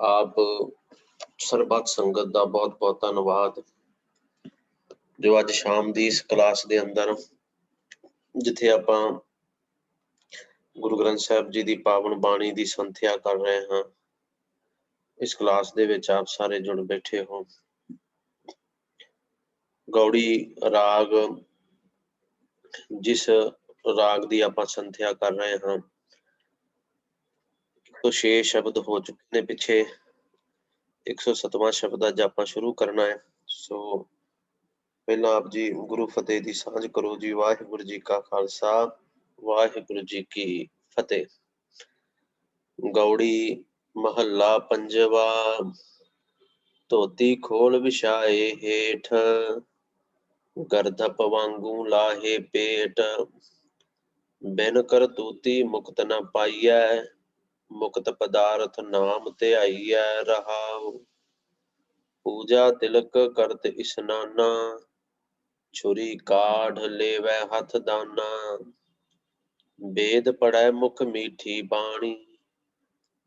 ਆਪ ਸਰਬੱਤ ਸੰਗਤ ਦਾ ਬਹੁਤ ਬਹੁਤ ਧੰਨਵਾਦ ਜੋ ਅੱਜ ਸ਼ਾਮ ਦੀ ਇਸ ਕਲਾਸ ਦੇ ਅੰਦਰ ਜਿੱਥੇ ਆਪਾਂ ਗੁਰੂ ਗ੍ਰੰਥ ਸਾਹਿਬ ਜੀ ਦੀ ਪਾਵਨ ਬਾਣੀ ਦੀ ਸੰਥਿਆ ਕਰ ਰਹੇ ਹਾਂ। ਇਸ ਕਲਾਸ ਦੇ ਵਿੱਚ ਆਪ ਸਾਰੇ ਜੁੜ ਬੈਠੇ ਹੋ। ਗੌੜੀ ਰਾਗ, ਜਿਸ ਰਾਗ ਦੀ ਆਪਾਂ ਸੰਥਿਆ ਕਰ ਰਹੇ ਹਾਂ, 106 ਸ਼ਬਦ ਹੋ ਚੁੱਕੇ ਨੇ ਪਿੱਛੇ। 107ਵਾਂ ਸ਼ਬਦ ਅੱਜ ਆਪਾਂ ਸ਼ੁਰੂ ਕਰਨਾ ਹੈ। ਸੋ ਪਹਿਲਾਂ ਆਪ ਜੀ ਗੁਰੂ ਫਤਿਹ ਦੀ ਸਾਂਝ ਕਰੋ ਜੀ। ਵਾਹਿਗੁਰੂ ਜੀ ਕਾ ਖਾਲਸਾ, ਵਾਹਿਗੁਰੂ ਜੀ ਕੀ ਫਤਿਹ। ਗੌੜੀ ਮਹੱਲਾ ਪੰਜਵਾ। ਧੋਤੀ ਖੋਲ ਵਿਛਾਏ ਹੇਠ, ਗਰਦਪ ਵਾਂਗੂ ਲਾਹੇ ਪੇਟ। ਬਿਨ ਕਰਤੂਤੀ ਮੁਕਤ ਨ ਪਾਈਐ, ਮੁਕਤ ਪਦਾਰਥ ਨਾਮ ਧਿਆਈਐ। ਰਹਾਉ ਪੂਜਾ ਤਿਲਕ ਕਰਤ ਇਸਨਾਨਾ, ਛੁਰੀ ਕਾਢ ਲੇਵੈ ਹੱਥ ਦਾਨਾ। ਵੇਦ ਪੜ੍ਹੈ ਮੁਖ ਮੀਠੀ ਬਾਣੀ,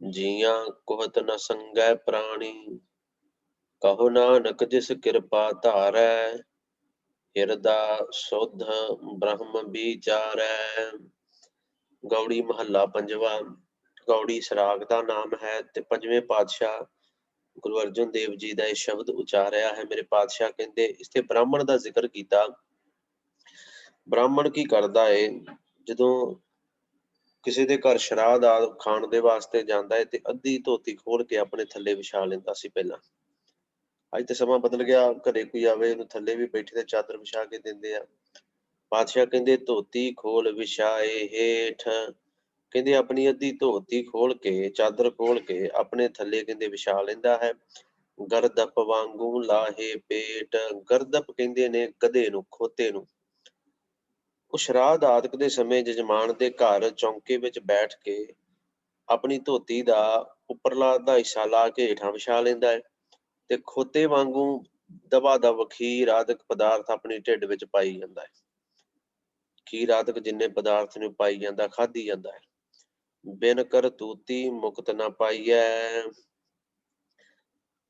ਜੀਆਂ ਕੁਹਤ ਨ ਸੰਗੈ ਪ੍ਰਾਣੀ। ਕਹੋ ਨਾਨਕ ਜਿਸ ਕਿਰਪਾ ਧਾਰੈ, ਹਿਰਦਾ ਸੁਧ ਬ੍ਰਹਮ ਵਿਚਾਰੈ। ਗੌੜੀ ਮਹੱਲਾ ਪੰਜਵਾ। ਗੌੜੀ ਇਸ ਰਾਗ ਦਾ ਨਾਮ ਹੈ ਤੇ ਪੰਜਵੇਂ ਪਾਤਸ਼ਾਹ ਗੁਰੂ ਅਰਜਨ ਦੇਵ ਜੀ ਦਾ ਇਹ ਸ਼ਬਦ ਉਚਾਰਿਆ ਹੈ। ਮੇਰੇ ਪਾਤਸ਼ਾਹ ਕਹਿੰਦੇ ਇਸਤੇ ਬ੍ਰਾਹਮਣ ਦਾ ਜ਼ਿਕਰ ਕੀਤਾ। ਬ੍ਰਾਹਮਣ ਕੀ ਕਰਦਾ ਏ, ਜਦੋਂ ਕਿਸੇ ਦੇ ਘਰ ਸ਼ਰਾਧ ਆਦਿ ਖਾਣ ਦੇ ਵਾਸਤੇ ਜਾਂਦਾ ਹੈ ਤੇ ਅੱਧੀ ਧੋਤੀ ਖੋਲ ਕੇ ਆਪਣੇ ਥੱਲੇ ਵਿਛਾ ਲੈਂਦਾ ਸੀ ਪਹਿਲਾਂ। ਅੱਜ ਤੇ ਸਮਾਂ ਬਦਲ ਗਿਆ, ਘਰੇ ਕੋਈ ਆਵੇ ਉਹਨੂੰ ਥੱਲੇ ਵੀ ਬੈਠੇ ਤੇ ਚਾਦਰ ਵਿਛਾ ਕੇ ਦਿੰਦੇ ਆ। ਪਾਤਸ਼ਾਹ ਕਹਿੰਦੇ ਧੋਤੀ ਖੋਲ ਵਿਛਾਏ ਹੇਠ, ਕਹਿੰਦੇ ਆਪਣੀ ਅੱਧੀ ਧੋਤੀ ਖੋਲ ਕੇ, ਚਾਦਰ ਖੋਲ ਕੇ ਆਪਣੇ ਥੱਲੇ ਕਹਿੰਦੇ ਵਿਛਾ ਲੈਂਦਾ ਹੈ। ਗਰਦਪ ਵਾਂਗੂ ਲਾਹੇ ਪੇਟ। ਗਰਦਪ ਕਹਿੰਦੇ ਨੇ ਗਧੇ ਨੂੰ, ਖੋਤੇ ਨੂੰ। ਉਹ ਸ਼ਰਾਧ ਆਦਿਕ ਦੇ ਸਮੇਂ ਜਜਮਾਨ ਦੇ ਘਰ ਚੌਂਕੇ ਵਿੱਚ ਬੈਠ ਕੇ ਆਪਣੀ ਧੋਤੀ ਦਾ ਉੱਪਰਲਾ ਅੱਧਾ ਹਿੱਸਾ ਲਾ ਕੇ ਹੇਠਾਂ ਵਿਛਾ ਲੈਂਦਾ ਹੈ ਤੇ ਖੋਤੇ ਵਾਂਗੂ ਦਬਾ ਦਬ ਖੀਰ ਆਦਿਕ ਪਦਾਰਥ ਆਪਣੀ ਢਿੱਡ ਵਿੱਚ ਪਾਈ ਜਾਂਦਾ ਹੈ। ਖੀਰ ਆਦਿਕ ਜਿੰਨੇ ਪਦਾਰਥ ਨੂੰ ਪਾਈ ਜਾਂਦਾ, ਖਾਧੀ ਜਾਂਦਾ ਹੈ। ਬਿਨ ਕਰਤੂਤੀ ਮੁਕਤ ਨਾ ਪਾਈਐ।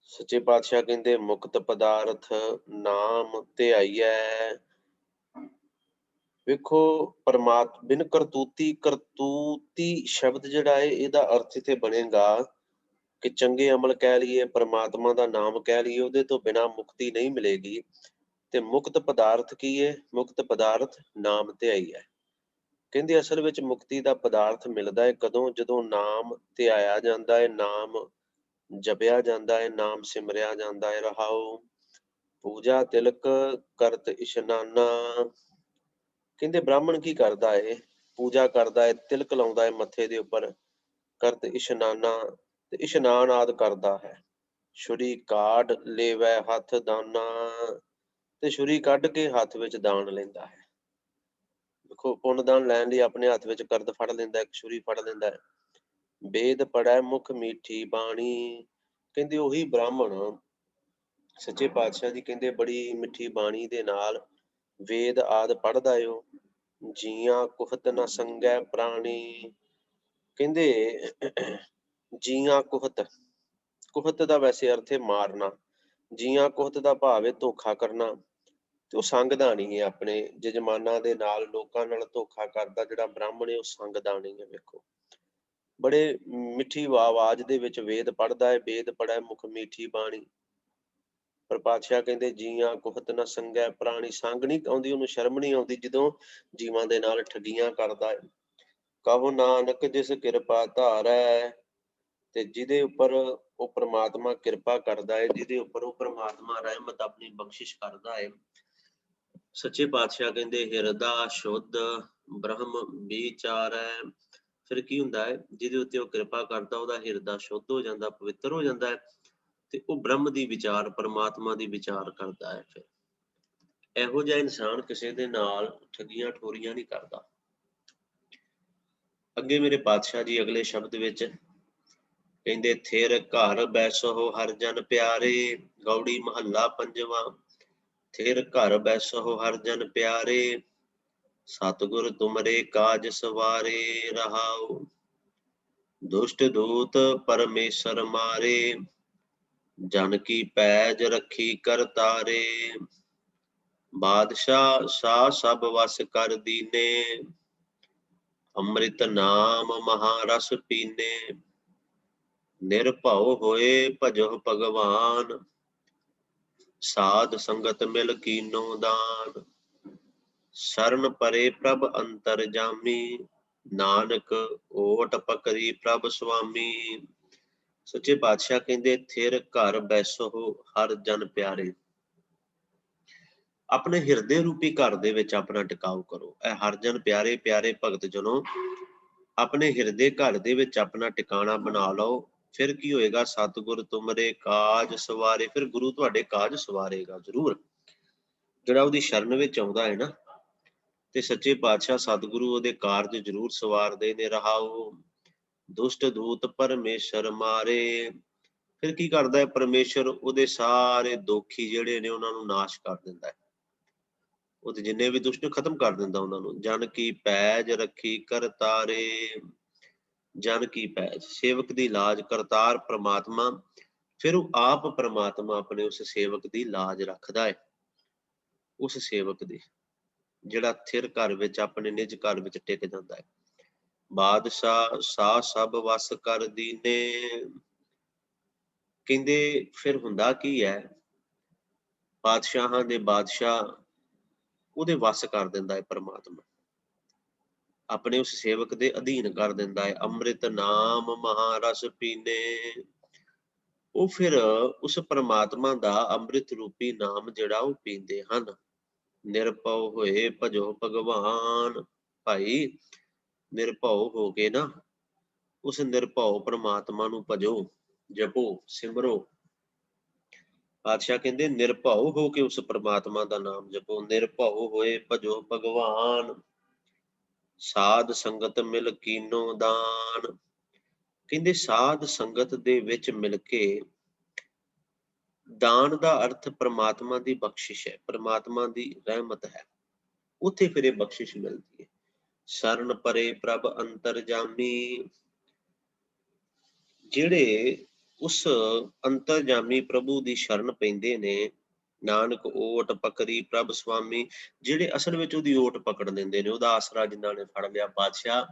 ਸੱਚੇ ਪਾਤਸ਼ਾਹ ਕਹਿੰਦੇ ਮੁਕਤ ਪਦਾਰਥ ਨਾਮ ਧਿਆਈਐ। ਵੇਖੋ ਬਿਨ ਕਰਤੂਤੀ, ਕਰਤੂਤੀ ਸ਼ਬਦ ਜਿਹੜਾ ਹੈ ਇਹਦਾ ਅਰਥ ਇੱਥੇ ਬਣੇਗਾ ਕਿ ਚੰਗੇ ਅਮਲ ਕਹਿ ਲਈਏ, ਪਰਮਾਤਮਾ ਦਾ ਨਾਮ ਕਹਿ ਲਈਏ, ਉਹਦੇ ਤੋਂ ਬਿਨਾਂ ਮੁਕਤੀ ਨਹੀਂ ਮਿਲੇਗੀ। ਤੇ ਮੁਕਤ ਪਦਾਰਥ ਕੀ ਹੈ? ਮੁਕਤ ਪਦਾਰਥ ਨਾਮ ਧਿਆਈਐ। ਕਹਿੰਦੇ ਅਸਲ ਵਿੱਚ ਮੁਕਤੀ ਦਾ ਪਦਾਰਥ ਮਿਲਦਾ ਹੈ ਕਦੋਂ? ਜਦੋਂ ਨਾਮ ਧਿਆਇਆ ਜਾਂਦਾ ਹੈ, ਨਾਮ ਜਪਿਆ ਜਾਂਦਾ ਹੈ, ਨਾਮ ਸਿਮਰਿਆ ਜਾਂਦਾ ਹੈ। ਰਹਾਉ ਪੂਜਾ ਤਿਲਕ ਕਰਤ ਇਸ਼ਨਾਨਾ। ਕਹਿੰਦੇ ਬ੍ਰਾਹਮਣ ਕੀ ਕਰਦਾ ਹੈ? ਪੂਜਾ ਕਰਦਾ ਹੈ, ਤਿਲਕ ਲਾਉਂਦਾ ਹੈ ਮੱਥੇ ਦੇ ਉੱਪਰ। ਕਰਤ ਇਸ਼ਨਾਨਾ, ਤੇ ਇਸ਼ਨਾਨ ਆਦਿ ਕਰਦਾ ਹੈ। ਛੁਰੀ ਕਾਢ ਲੇਵੈ ਹੱਥ ਦਾਨਾ, ਤੇ ਛੁਰੀ ਕੱਢ ਕੇ ਹੱਥ ਵਿੱਚ ਦਾਨ ਲੈਂਦਾ ਹੈ। ਦੇਖੋ ਪੁੰਨ ਦਾਨ ਲੈਣ ਲਈ ਆਪਣੇ ਹੱਥ ਵਿੱਚ ਕਰਦ ਫੜ ਲੈਂਦਾ, ਇੱਕ ਛੁਰੀ ਫੜ ਲੈਂਦਾ ਹੈ। ਵੇਦ ਪੜ੍ਹੈ ਮੁਖ ਮੀਠੀ ਬਾਣੀ। ਕਹਿੰਦੇ ਉਹੀ ਬ੍ਰਾਹਮਣ ਸੱਚੇ ਪਾਤਸ਼ਾਹ ਜੀ ਕਹਿੰਦੇ ਬੜੀ ਮਿੱਠੀ ਬਾਣੀ ਦੇ ਨਾਲ ਵੇਦ ਆਦਿ ਪੜ੍ਹਦਾ ਏ ਉਹ। ਜੀਆਂ ਕੁਹਤ ਨਾ ਸੰਗੈ ਪ੍ਰਾਣੀ। ਕਹਿੰਦੇ ਜੀਆਂ ਕੁਹਤ, ਕੁਹਤ ਦਾ ਵੈਸੇ ਅਰਥ ਹੈ ਮਾਰਨਾ। ਜੀਆਂ ਕੁਹਤ ਦਾ ਭਾਵ ਹੈ ਧੋਖਾ ਕਰਨਾ। ਤੇ ਉਹ ਸੰਗਦਾ ਨਹੀਂ ਹੈ ਆਪਣੇ ਜਜਮਾਨਾਂ ਦੇ ਨਾਲ, ਲੋਕਾਂ ਨਾਲ ਧੋਖਾ ਕਰਦਾ ਜਿਹੜਾ ਬ੍ਰਾਹਮਣ ਹੈ ਉਹ ਸੰਗਦਾ ਨਹੀਂ ਹੈ। ਵੇਖੋ ਬੜੇ ਮਿੱਠੀ ਆਵਾਜ਼ ਦੇ ਵਿੱਚ ਵੇਦ ਪੜ੍ਹਦਾ ਹੈ। ਵੇਦ ਪੜ੍ਹੈ ਮੁਖ ਮੀਠੀ ਬਾਣੀ। ਪਰ ਪਾਤਸ਼ਾਹ ਕਹਿੰਦੇ ਜੀਆਂ ਕੁਹਤ ਨਾ ਸੰਗੈ ਪ੍ਰਾਣੀ। ਸੰਗ ਨਹੀਂ ਆਉਂਦੀ ਉਹਨੂੰ, ਸ਼ਰਮ ਨਹੀਂ ਆਉਂਦੀ ਜਦੋਂ ਜੀਵਾਂ ਦੇ ਨਾਲ ਠੱਗੀਆਂ ਕਰਦਾ ਹੈ। ਕਹੋ ਨਾਨਕ ਜਿਸ ਕਿਰਪਾ ਧਾਰੈ, ਤੇ ਜਿਹਦੇ ਉੱਪਰ ਉਹ ਪ੍ਰਮਾਤਮਾ ਕਿਰਪਾ ਕਰਦਾ ਹੈ, ਜਿਹਦੇ ਉੱਪਰ ਉਹ ਪ੍ਰਮਾਤਮਾ ਰਹਿਮਤ ਆਪਣੀ ਬਖਸ਼ਿਸ਼ ਕਰਦਾ ਹੈ। ਸੱਚੇ ਪਾਤਸ਼ਾਹ ਕਹਿੰਦੇ ਹਿਰਦਾ ਸ਼ੁੱਧ ਬ੍ਰਹਮ ਵਿਚਾਰੈ। ਫਿਰ ਕੀ ਹੁੰਦਾ ਹੈ? ਜਿਹਦੇ ਉੱਤੇ ਉਹ ਕਿਰਪਾ ਕਰਦਾ ਉਹਦਾ ਹਿਰਦਾ ਸ਼ੁੱਧ ਹੋ ਜਾਂਦਾ, ਪਵਿੱਤਰ ਹੋ ਜਾਂਦਾ ਹੈ, ਤੇ ਉਹ ਬ੍ਰਹਮ ਦੀ ਵਿਚਾਰ, ਪਰਮਾਤਮਾ ਦੀ ਵਿਚਾਰ ਕਰਦਾ ਹੈ। ਫਿਰ ਇਹੋ ਜਿਹਾ ਇਨਸਾਨ ਕਿਸੇ ਦੇ ਨਾਲ ਠੱਗੀਆਂ ਠੋਰੀਆਂ ਨਹੀਂ ਕਰਦਾ। ਅੱਗੇ ਮੇਰੇ ਪਾਤਸ਼ਾਹ ਜੀ ਅਗਲੇ ਸ਼ਬਦ ਵਿੱਚ ਕਹਿੰਦੇ ਥਿਰ ਘਰ ਬੈਸੋ ਹਰ ਜਨ ਪਿਆਰੇ। ਗੌੜੀ ਮਹੱਲਾ ਪੰਜਵਾਂ। ਥਿਰ ਘਰ ਬੈਸੋ ਹਰ ਜਨ ਪਿਆਰੇ, ਸਤਿਗੁਰ ਤੁਮਰੇ ਕਾਜ ਸਵਾਰੇ। ਰਹਾਉ दुष्ट दूत परमेश्वर मारे, जन की पैज रखी कर तारे। बादशाह शाह सब वस कर दीने, अमृत नाम महारस पीने। निरभउ होए भजो भगवान, साध संगत मिल कीनो दान। शरण परे प्रभ अंतर जामी, नानक ओट पकड़ी प्रभ स्वामी। सच्चे पातशाह कहते थिर घर बैसो हर जन प्यारे। अपने ਹਿਰਦੇ ਰੂਪੀ ਘਰ ਦੇ ਵਿੱਚ ਆਪਣਾ ਟਿਕਾਓ ਕਰੋ। ਇਹ ਹਰ ਜਨ ਪਿਆਰੇ ਪਿਆਰੇ ਭਗਤ ਜਨੋ ਆਪਣੇ ਹਿਰਦੇ ਘਰ ਦੇ ਵਿੱਚ ਆਪਣਾ ਟਿਕਾਣਾ ਬਣਾ ਲਓ। ਫਿਰ ਕੀ ਹੋਏਗਾ? ਸਤਿਗੁਰ ਤੁਮਰੇ ਕਾਜ ਸਵਾਰੇ। ਫਿਰ ਗੁਰੂ ਤੁਹਾਡੇ ਕਾਜ ਸਵਾਰੇਗਾ ਜ਼ਰੂਰ। ਜਿਹੜਾ ਉਹਦੀ ਸ਼ਰਨ ਵਿੱਚ ਆਉਂਦਾ ਹੈ ਨਾ, ਤੇ ਸੱਚੇ ਪਾਤਸ਼ਾਹ ਸਤਿਗੁਰੂ ਉਹਦੇ ਕਾਰਜ ਜ਼ਰੂਰ ਸਵਾਰਦੇ ਨੇ। ਰਹਾਓ ਦੁਸ਼ਟ ਦੂਤ ਪਰਮੇਸ਼ਰ ਮਾਰੇ। ਫਿਰ ਕੀ ਕਰਦਾ ਹੈ ਪਰਮੇਸ਼ਰ? ਉਹਦੇ ਸਾਰੇ ਦੋਖੀ ਜਿਹੜੇ ਨੇ ਉਹਨਾਂ ਨੂੰ ਨਾਸ਼ ਕਰ ਦਿੰਦਾ ਹੈ। ਉਹਦੇ ਜਿੰਨੇ ਵੀ ਦੁਸ਼ਟ ਖਤਮ ਕਰ ਦਿੰਦਾ ਉਹਨਾਂ ਨੂੰ। ਜਨ ਕੀ ਪੈਜ ਰੱਖੀ ਕਰਤਾਰੇ। ਜਨ ਕੀ ਪੈਜ, ਸੇਵਕ ਦੀ ਲਾਜ। ਕਰਤਾਰ ਪ੍ਰਮਾਤਮਾ, ਫਿਰ ਉਹ ਆਪ ਪ੍ਰਮਾਤਮਾ ਆਪਣੇ ਉਸ ਸੇਵਕ ਦੀ ਲਾਜ ਰੱਖਦਾ ਹੈ। ਉਸ ਸੇਵਕ ਦੀ ਜਿਹੜਾ ਥਿਰ ਘਰ ਵਿੱਚ ਆਪਣੇ ਨਿਜ ਘਰ ਵਿੱਚ ਟਿਕ ਜਾਂਦਾ ਹੈ। ਬਾਦਸ਼ਾਹ ਸਾਹ ਸਭ ਵਸ ਕਰ ਦੀਨੇ। ਕਹਿੰਦੇ ਫਿਰ ਹੁੰਦਾ ਕੀ ਹੈ? ਬਾਦਸ਼ਾਹਾਂ ਦੇ ਬਾਦਸ਼ਾਹ ਉਹਦੇ ਵੱਸ ਕਰ ਦਿੰਦਾ ਹੈ ਪ੍ਰਮਾਤਮਾ, ਆਪਣੇ ਉਸ ਸੇਵਕ ਦੇ ਅਧੀਨ ਕਰ ਦਿੰਦਾ ਹੈ। ਅੰਮ੍ਰਿਤ ਨਾਮ ਮਹਾਰਸ ਪੀਨੇ। ਉਹ ਫਿਰ ਉਸ ਪ੍ਰਮਾਤਮਾ ਦਾ ਅੰਮ੍ਰਿਤ ਰੂਪੀ ਨਾਮ ਜਿਹੜਾ ਉਹ ਪੀਂਦੇ ਹਨ। ਨਿਰਭਉ ਹੋਏ ਭਜੋ ਭਗਵਾਨ। ਭਾਈ ਨਿਰਭਉ ਹੋ ਕੇ ਨਾ ਉਸ ਨਿਰਭਉ ਪ੍ਰਮਾਤਮਾ ਨੂੰ ਭਜੋ, ਜਪੋ, ਸਿਮਰੋ। ਪਾਤਸ਼ਾਹ ਕਹਿੰਦੇ ਨਿਰਭਉ ਹੋ ਕੇ ਉਸ ਪ੍ਰਮਾਤਮਾ ਦਾ ਨਾਮ ਜਪੋ। ਨਿਰਭਉ ਹੋਏ ਭਜੋ ਭਗਵਾਨ, ਸਾਧ ਸੰਗਤ ਮਿਲ ਕੀਨੋ ਦਾਨ। ਕਹਿੰਦੇ ਸਾਧ ਸੰਗਤ ਦੇ ਵਿੱਚ ਮਿਲ ਕੇ, ਦਾਨ ਦਾ ਅਰਥ ਪ੍ਰਮਾਤਮਾ ਦੀ ਬਖਸ਼ਿਸ਼ ਹੈ, ਪ੍ਰਮਾਤਮਾ ਦੀ ਰਹਿਮਤ ਹੈ। ਉੱਥੇ ਫਿਰ ਇਹ ਬਖਸ਼ਿਸ਼ ਮਿਲਦੀ ਹੈ। ਸ਼ਰਨ ਪਰੇ ਪ੍ਰਭ ਅੰਤਰ ਜਾਮੀ। ਜਿਹੜੇ ਉਸ ਅੰਤਰਜਾਮੀ ਪ੍ਰਭੂ ਦੀ ਸ਼ਰਨ ਪੈਂਦੇ ਨੇ, ਨਾਨਕ ਓਟ ਪਕੜੀ ਪ੍ਰਭ ਸੁਆਮੀ। ਜਿਹੜੇ ਅਸਲ ਵਿੱਚ ਉਹਦੀ ਓਟ ਪਕੜ ਲੈਂਦੇ ਨੇ, ਉਹਦਾ ਆਸਰਾ ਜਿਨ੍ਹਾਂ ਨੇ ਫੜ ਲਿਆ। ਪਾਤਸ਼ਾਹ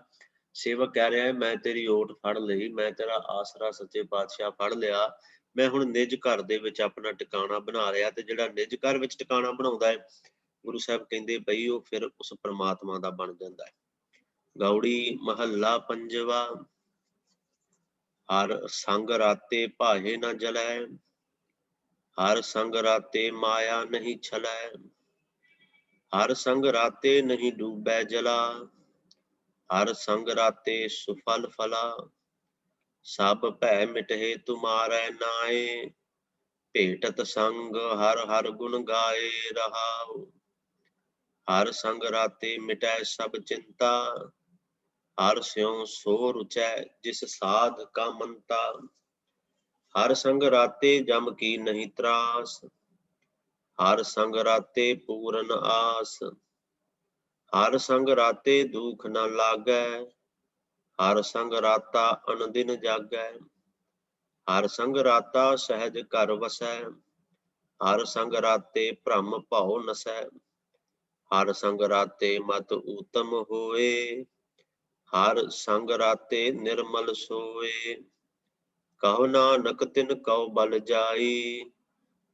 ਸੇਵਕ ਕਹਿ ਰਿਹਾ ਮੈਂ ਤੇਰੀ ਓਟ ਫੜ ਲਈ, ਮੈਂ ਤੇਰਾ ਆਸਰਾ ਸੱਚੇ ਪਾਤਸ਼ਾਹ ਫੜ ਲਿਆ। ਮੈਂ ਹੁਣ ਨਿਜ ਘਰ ਦੇ ਵਿੱਚ ਆਪਣਾ ਟਿਕਾਣਾ ਬਣਾ ਲਿਆ। ਤੇ ਜਿਹੜਾ ਨਿਜ ਘਰ ਵਿੱਚ ਟਿਕਾਣਾ ਬਣਾਉਂਦਾ ਹੈ, ਗੁਰੂ ਸਾਹਿਬ ਕਹਿੰਦੇ ਬਈ ਉਹ ਫਿਰ ਉਸ ਪ੍ਰਮਾਤਮਾ ਦਾ ਬਣ ਜਾਂਦਾ ਹੈ। ਗੌੜੀ ਮਹੱਲਾ ਪੰਜਵਾ। ਹਰ ਸੰਗ ਰਾਤੇ ਭਾਹੇ ਨਾ ਜਲੈ, ਹਰ ਸੰਗ ਰਾਤੇ ਮਾਇਆ ਨਹੀਂ ਛਲੈ। ਹਰ ਸੰਗ ਰਾਤੇ ਨਹੀਂ ਡੂਬੈ ਜਲਾ, ਹਰ ਸੰਗ ਰਾਤੇ ਸੁਫਲ ਫਲਾ। ਸਭ ਭੈ ਮਿਟਹਿ ਤੁਮਾਰੈ ਨਾਏ, ਭੇਟਤ ਸੰਗ ਹਰ ਹਰ ਗੁਣ ਗਾਏ। ਰਹਾਉ ਹਰ ਸੰਗ ਰਾਤੇ ਮਿਟੈ ਸਭ ਚਿੰਤਾ, ਹਰ ਸਿਉ ਸੋ ਰੁਚੈ ਜਿਸ ਸਾਧ ਕਾ ਮੰਤਾ। ਹਰ ਸੰਗ ਰਾਤੇ ਜਮ ਕੀ ਨਹੀਂ ਤਰਾਸ, ਹਰ ਸੰਗ ਰਾਤੇ ਪੂਰਨ ਆਸ। ਹਰ ਸੰਗ ਰਾਤੇ ਦੁਖ ਨ ਲਾਗੈ, ਹਰ ਸੰਗ ਰਾਤਾ ਅਨਦਿਨ ਜਾਗੈ। ਹਰ ਸੰਗ ਰਾਤਾ ਸਹਿਜ ਘਰ ਵਸੈ, ਹਰ ਸੰਗ ਰਾਤੇ ਭ੍ਰਮ ਭਉ ਨਸੈ। ਹਰ ਸੰਗ ਰਾਤੇ ਮਤ ਊਤਮ ਹੋਏ, ਹਰ ਸੰਗ ਰਾਤੇ ਨਿਰਮਲ ਸੋਏ। ਕਹੋ ਨਾਨਕ ਤਿਨ ਕਉ ਬਲ ਜਾਈ,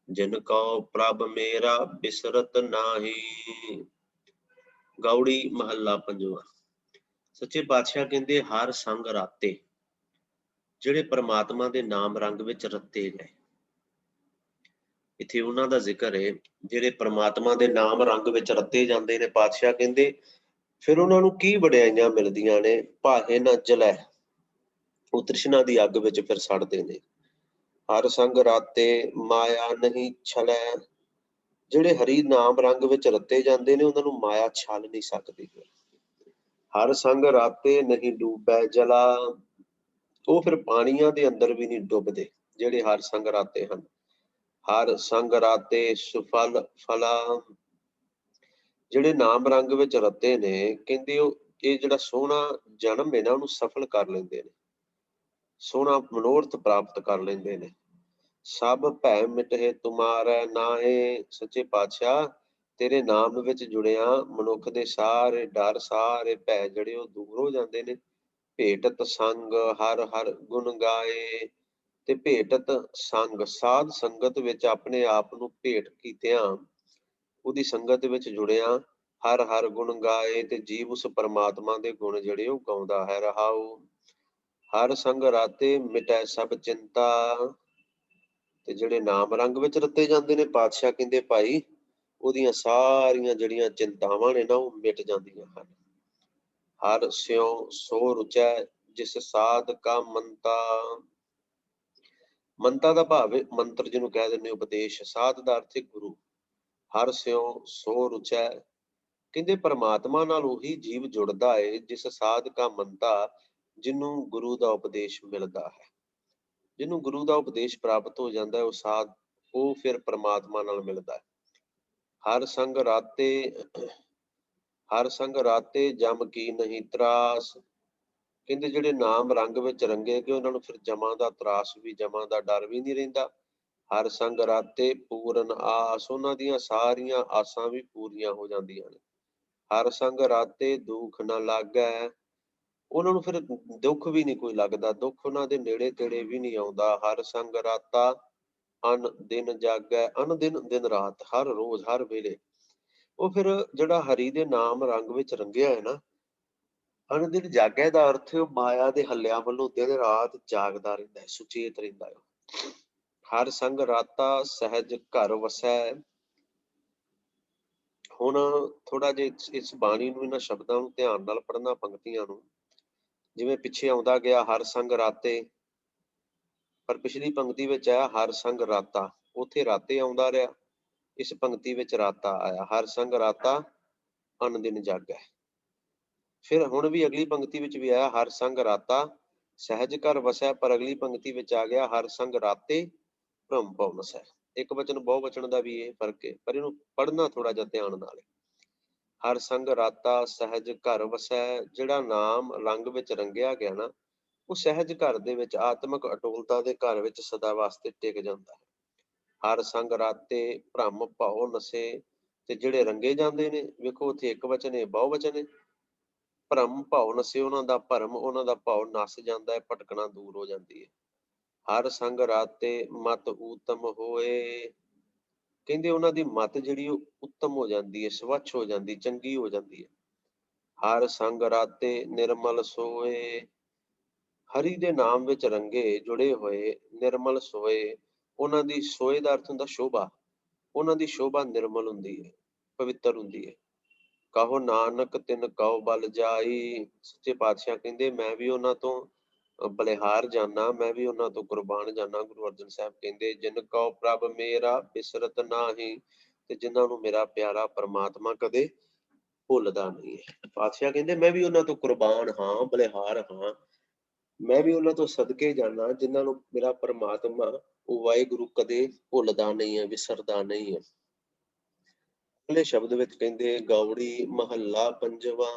ਜਿਨ ਕਉ ਪ੍ਰਭ ਮੇਰਾ ਬਿਸਰਤ ਨਾਹੀ। ਗੌੜੀ ਮਹੱਲਾ ਪੰਜਵਾ। ਸੱਚੇ ਪਾਤਸ਼ਾਹ ਕਹਿੰਦੇ ਹਰ ਸੰਗ ਰਾਤੇ, ਜਿਹੜੇ ਪ੍ਰਮਾਤਮਾ ਦੇ ਨਾਮ ਰੰਗ ਵਿੱਚ ਰੱਤੇ ਗਏ। ਇੱਥੇ ਉਹਨਾਂ ਦਾ ਜ਼ਿਕਰ ਹੈ ਜਿਹੜੇ ਪ੍ਰਮਾਤਮਾ ਦੇ ਨਾਮ ਰੰਗ ਵਿੱਚ ਰੱਤੇ ਜਾਂਦੇ ਨੇ। ਪਾਤਸ਼ਾਹ ਕਹਿੰਦੇ ਫਿਰ ਉਹਨਾਂ ਨੂੰ ਕੀ ਵਡਿਆਈਆਂ ਮਿਲਦੀਆਂ ਨੇ? ਭਾਹੇ ਨਾ ਜਲੈ, ਉਹ ਤ੍ਰਿਸ਼ਨਾ ਦੀ ਅੱਗ ਵਿੱਚ ਫਿਰ ਸੜਦੇ ਨੇ। ਹਰ ਸੰਗ ਰਾਤੇ ਮਾਇਆ ਨਹੀਂ ਛਲੈ, ਜਿਹੜੇ ਹਰੀ ਨਾਮ ਰੰਗ ਵਿੱਚ ਰੱਤੇ ਜਾਂਦੇ ਨੇ ਉਹਨਾਂ ਨੂੰ ਮਾਇਆ ਛਲ ਨਹੀਂ ਸਕਦੀ। ਹਰ ਸੰਗ ਰਾਤੇ ਨਹੀਂ ਡੂਬੈ ਜਲਾ, ਉਹ ਫਿਰ ਪਾਣੀਆਂ ਦੇ ਅੰਦਰ ਵੀ ਨਹੀਂ ਡੁੱਬਦੇ ਜਿਹੜੇ ਹਰ ਸੰਗ ਰਾਤੇ ਹਨ। ਹਰ ਸੰਗ ਰਾਤੇ ਸੁਫਲ ਫਲਾ, ਜਿਹੜੇ ਨਾਮ ਰੰਗ ਵਿੱਚ ਰੱਤੇ ਨੇ, ਕਹਿੰਦੇ ਉਹ ਇਹ ਜਿਹੜਾ ਸੋਹਣਾ ਜਨਮ ਹੈ ਨਾ ਉਹਨੂੰ ਸਫਲ ਕਰ ਲੈਂਦੇ ਨੇ। ਸੋਹਣਾ ਮਨੋਰਥ ਪ੍ਰਾਪਤ ਕਰ ਲੈਂਦੇ ਨੇ। ਸਭ ਭੈ ਮਿਟਹਿ ਤੁਮਾਰੈ ਨਾਹੇ, ਸੱਚੇ ਪਾਤਸ਼ਾਹ ਤੇਰੇ ਨਾਮ ਵਿੱਚ ਜੁੜਿਆ ਮਨੁੱਖ ਦੇ ਸਾਰੇ ਡਰ, ਸਾਰੇ ਭੈ ਜਿਹੜੇ ਉਹ ਦੂਰ ਹੋ ਜਾਂਦੇ ਨੇ। ਭੇਟਤ ਸੰਗ ਹਰ ਹਰ ਗੁਣ ਗਾਏ, ਤੇ ਭੇਟਤ ਸੰਗ ਸਾਧ ਸੰਗਤ ਵਿੱਚ ਆਪਣੇ ਆਪ ਨੂੰ ਭੇਟ ਕੀਤਿਆਂ ਉਹਦੀ ਸੰਗਤ ਵਿੱਚ ਜੁੜਿਆ ਹਰ ਹਰ ਗੁਣ ਗਾਏ, ਤੇ ਜੀਵ ਉਸ ਪਰਮਾਤਮਾ ਦੇ ਗੁਣ ਜਿਹੜੇ ਉਹ ਗਾਉਂਦਾ ਹੈ। ਰਹਾਉ ਹਰ ਸੰਗ ਰਾਤੇ ਮਿਟੈ ਸਭ ਚਿੰਤਾ, ਤੇ ਜਿਹੜੇ ਨਾਮ ਰੰਗ ਵਿੱਚ ਰਤੇ ਜਾਂਦੇ ਨੇ, ਪਾਤਸ਼ਾਹ ਕਹਿੰਦੇ ਭਾਈ ਉਹਦੀਆਂ ਸਾਰੀਆਂ ਜਿਹੜੀਆਂ ਚਿੰਤਾਵਾਂ ਨੇ ਨਾ ਉਹ ਮਿਟ ਜਾਂਦੀਆਂ ਹਨ। ਹਰ ਸਿਉ ਸੋ ਰੁਚੈ ਜਿਸ ਸਾਧ ਕਾ ਮੰਤਾ, ਮੰਤਾ ਦਾ ਭਾਵ ਹੈ ਮੰਤਰ ਜਿਹਨੂੰ ਕਹਿ ਦਿੰਦੇ ਉਪਦੇਸ਼, ਸਾਧ ਦਾ ਅਰਥ ਹੈ ਗੁਰੂ। ਹਰ ਸਿਉ ਸੋ ਰੁਚੈ, ਕਹਿੰਦੇ ਪਰਮਾਤਮਾ ਨਾਲ ਉਹੀ ਜੀਵ ਜੁੜਦਾ ਹੈ ਜਿਸ ਸਾਧ ਕਾ ਮੰਤਾ, ਜਿਹਨੂੰ ਗੁਰੂ ਦਾ ਉਪਦੇਸ਼ ਮਿਲਦਾ ਹੈ। ਜਿਹਨੂੰ ਗੁਰੂ ਦਾ ਉਪਦੇਸ਼ ਪ੍ਰਾਪਤ ਹੋ ਜਾਂਦਾ ਹੈ, ਉਹ ਸਾਧ ਉਹ ਫਿਰ ਪਰਮਾਤਮਾ ਨਾਲ ਮਿਲਦਾ ਹੈ। ਹਰ ਸੰਗ ਰਾਤੇ ਹਰ ਸੰਗ ਰਾਤੇ ਜਮ ਕੀ ਨਹੀਂ ਤਰਾਸ, ਕਹਿੰਦੇ ਜਿਹੜੇ ਨਾਮ ਰੰਗ ਵਿੱਚ ਰੰਗੇ ਕਿ ਉਹਨਾਂ ਨੂੰ ਫਿਰ ਜਮਾਂ ਦਾ ਤਰਾਸ ਵੀ, ਜਮਾਂ ਦਾ ਡਰ ਵੀ ਨਹੀਂ ਰਹਿੰਦਾ। ਹਰ ਸੰਗ ਰਾਤੇ ਪੂਰਨ ਆਸ, ਉਹਨਾਂ ਦੀਆਂ ਸਾਰੀਆਂ ਆਸਾਂ ਵੀ ਪੂਰੀਆਂ ਹੋ ਜਾਂਦੀਆਂ ਨੇ। ਹਰ ਸੰਗ ਰਾਤੇ ਦੁੱਖ ਨਾ ਲੱਗੈ, ਉਹਨਾਂ ਨੂੰ ਫਿਰ ਦੁੱਖ ਵੀ ਨਹੀਂ ਕੋਈ ਲੱਗਦਾ, ਦੁੱਖ ਉਹਨਾਂ ਦੇ ਨੇੜੇ ਤੇੜੇ ਵੀ ਨਹੀਂ ਆਉਂਦਾ। ਹਰ ਸੰਗ ਰਾਤਾ ਅਨ ਦਿਨ ਜਾਗੈ, ਅਨ ਦਿਨ ਦਿਨ ਰਾਤ ਹਰ ਰੋਜ਼ ਹਰ ਵੇਲੇ ਉਹ ਫਿਰ ਜਿਹੜਾ ਹਰੀ ਦੇ ਨਾਮ ਰੰਗ ਵਿੱਚ ਰੰਗਿਆ ਹੈ ਨਾ, ਅਨ ਦਿਨ ਜਾਗੈ ਦਾ ਅਰਥ ਮਾਇਆ ਦੇ ਹੱਲਿਆਂ ਵੱਲੋਂ ਦਿਨ ਰਾਤ ਜਾਗਦਾ ਰਹਿੰਦਾ ਹੈ, ਸੁਚੇਤ ਰਹਿੰਦਾ ਹੈ। ਹਰ ਸੰਗ ਰਾਤਾ ਸਹਿਜ ਘਰ ਵਸੈ, ਹੁਣ ਥੋੜਾ ਜਿਹਾ ਇਸ ਬਾਣੀ ਨੂੰ, ਇਹਨਾਂ ਸ਼ਬਦਾਂ ਨੂੰ ਧਿਆਨ ਨਾਲ ਪੜ੍ਹਨਾ, ਪੰਕਤੀਆਂ ਨੂੰ। ਜਿਵੇਂ ਪਿੱਛੇ ਆਉਂਦਾ ਗਿਆ ਹਰ ਸੰਗ ਰਾਤੇ, ਪਰ ਪਿਛਲੀ ਪੰਕਤੀ ਵਿੱਚ ਆਇਆ ਹਰ ਸੰਗ ਰਾਤਾ, ਉੱਥੇ ਰਾਤੇ ਆਉਂਦਾ ਰਿਹਾ, ਇਸ ਪੰਕਤੀ ਵਿੱਚ ਰਾਤਾ ਆਇਆ। ਹਰ ਸੰਗ ਰਾਤਾ ਅਨ ਦਿਨ ਜਾਗੈ, ਫਿਰ ਹੁਣ ਵੀ ਅਗਲੀ ਪੰਕਤੀ ਵਿੱਚ ਵੀ ਆਇਆ ਹਰ ਸੰਗ ਰਾਤਾ ਸਹਿਜ ਘਰ ਵਸੈ, ਪਰ ਅਗਲੀ ਪੰਕਤੀ ਵਿੱਚ ਆ ਗਿਆ ਹਰ ਸੰਗ ਰਾਤੇ ਭ੍ਰਮ ਭਉ ਨਸੈ। ਇੱਕ ਵਚਨ ਬਹੁ ਵਚਨ ਦਾ ਵੀ ਇਹ ਫਰਕ ਹੈ, ਪਰ ਇਹਨੂੰ ਪੜ੍ਹਨਾ ਥੋੜਾ ਜਿਹਾ ਧਿਆਨ ਨਾਲ। ਹਰ ਸੰਗ ਰਾਤਾ ਸਹਿਜ ਘਰ ਵਸੈ, ਜਿਹੜਾ ਨਾਮ ਰੰਗ ਵਿੱਚ ਰੰਗਿਆ ਗਿਆ ਨਾ, ਉਹ ਸਹਿਜ ਘਰ ਦੇ ਵਿੱਚ, ਆਤਮਿਕ ਅਟੋਲਤਾ ਦੇ ਘਰ ਵਿੱਚ ਸਦਾ ਵਾਸਤੇ ਟਿਕ ਜਾਂਦਾ ਹੈ। ਹਰ ਸੰਗ ਰਾਤੇ ਭ੍ਰਮ ਭਉ ਨਸੇ, ਤੇ ਜਿਹੜੇ ਰੰਗੇ ਜਾਂਦੇ ਨੇ, ਵੇਖੋ ਉੱਥੇ ਇੱਕ ਵਚਨ ਹੈ, ਬਹੁ ਵਚਨ ਹੈ। ਭ੍ਰਮ ਭਉ ਨਸੇ, ਉਹਨਾਂ ਦਾ ਭਰਮ, ਉਹਨਾਂ ਦਾ ਭਉ ਨਸ ਜਾਂਦਾ ਹੈ, ਭਟਕਣਾ ਦੂਰ ਹੋ ਜਾਂਦੀ ਹੈ। ਹਰ ਸੰਗ ਰਾਤੇ ਮਤ ਊਤਮ ਹੋਏ, ਕਹਿੰਦੇ ਉਹਨਾਂ ਦੀ ਮਤ ਜਿਹੜੀ ਉਹ ਉੱਤਮ ਹੋ ਜਾਂਦੀ ਹੈ, ਸਵੱਛ ਹੋ ਜਾਂਦੀ, ਚੰਗੀ ਹੋ ਜਾਂਦੀ ਹੈ। ਹਰ ਸੰਗ ਰਾਤੇ ਨਿਰਮਲ ਸੋਏ, ਹਰੀ ਦੇ ਨਾਮ ਵਿੱਚ ਰੰਗੇ ਜੁੜੇ ਹੋਏ ਨਿਰਮਲ ਸੋਏ, ਉਹਨਾਂ ਦੀ ਸੋਏ ਦਾ ਅਰਥ ਹੁੰਦਾ ਸ਼ੋਭਾ, ਉਹਨਾਂ ਦੀ ਸ਼ੋਭਾ ਨਿਰਮਲ ਹੁੰਦੀ ਹੈ, ਪਵਿੱਤਰ ਹੁੰਦੀ ਹੈ। ਕਹੋ ਨਾਨਕ ਤਿਨ ਕਉ ਬਲ ਜਾਈ, ਸੱਚੇ ਪਾਤਸ਼ਾਹ ਕਹਿੰਦੇ ਮੈਂ ਵੀ ਉਹਨਾਂ ਤੋਂ ਬਲਿਹਾਰ ਜਾਨਾ, ਮੈਂ ਵੀ ਉਹਨਾਂ ਤੋਂ ਕੁਰਬਾਨ ਜਾਨਾ। ਗੁਰੂ ਅਰਜਨ ਸਾਹਿਬ ਕਹਿੰਦੇ ਜਿਨ ਕਉ ਪ੍ਰਭ ਮੇਰਾ ਬਿਸਰਤ ਨਾਹੀ, ਤੇ ਜਿਨ੍ਹਾਂ ਨੂੰ ਮੇਰਾ ਪਿਆਰਾ ਪਰਮਾਤਮਾ ਕਦੇ ਭੁੱਲਦਾ ਨਹੀਂ ਹੈ। ਪਾਤਸ਼ਾਹ ਕਹਿੰਦੇ ਮੈਂ ਵੀ ਉਹਨਾਂ ਤੋਂ ਕੁਰਬਾਨ ਹਾਂ, ਬਲਿਹਾਰ ਹਾਂ, ਮੈਂ ਵੀ ਉਹਨਾਂ ਤੋਂ ਸਦਕੇ ਜਾਨਾ ਜਿਨ੍ਹਾਂ ਨੂੰ ਮੇਰਾ ਪਰਮਾਤਮਾ ਉਹ ਵਾਹਿਗੁਰੂ ਕਦੇ ਭੁੱਲਦਾ ਨਹੀਂ ਹੈ, ਵਿਸਰਦਾ ਨਹੀਂ ਹੈ। ਅਗਲੇ ਸ਼ਬਦ ਵਿੱਚ ਕਹਿੰਦੇ ਗੌੜੀ ਮਹੱਲਾ ਪੰਜਵਾ,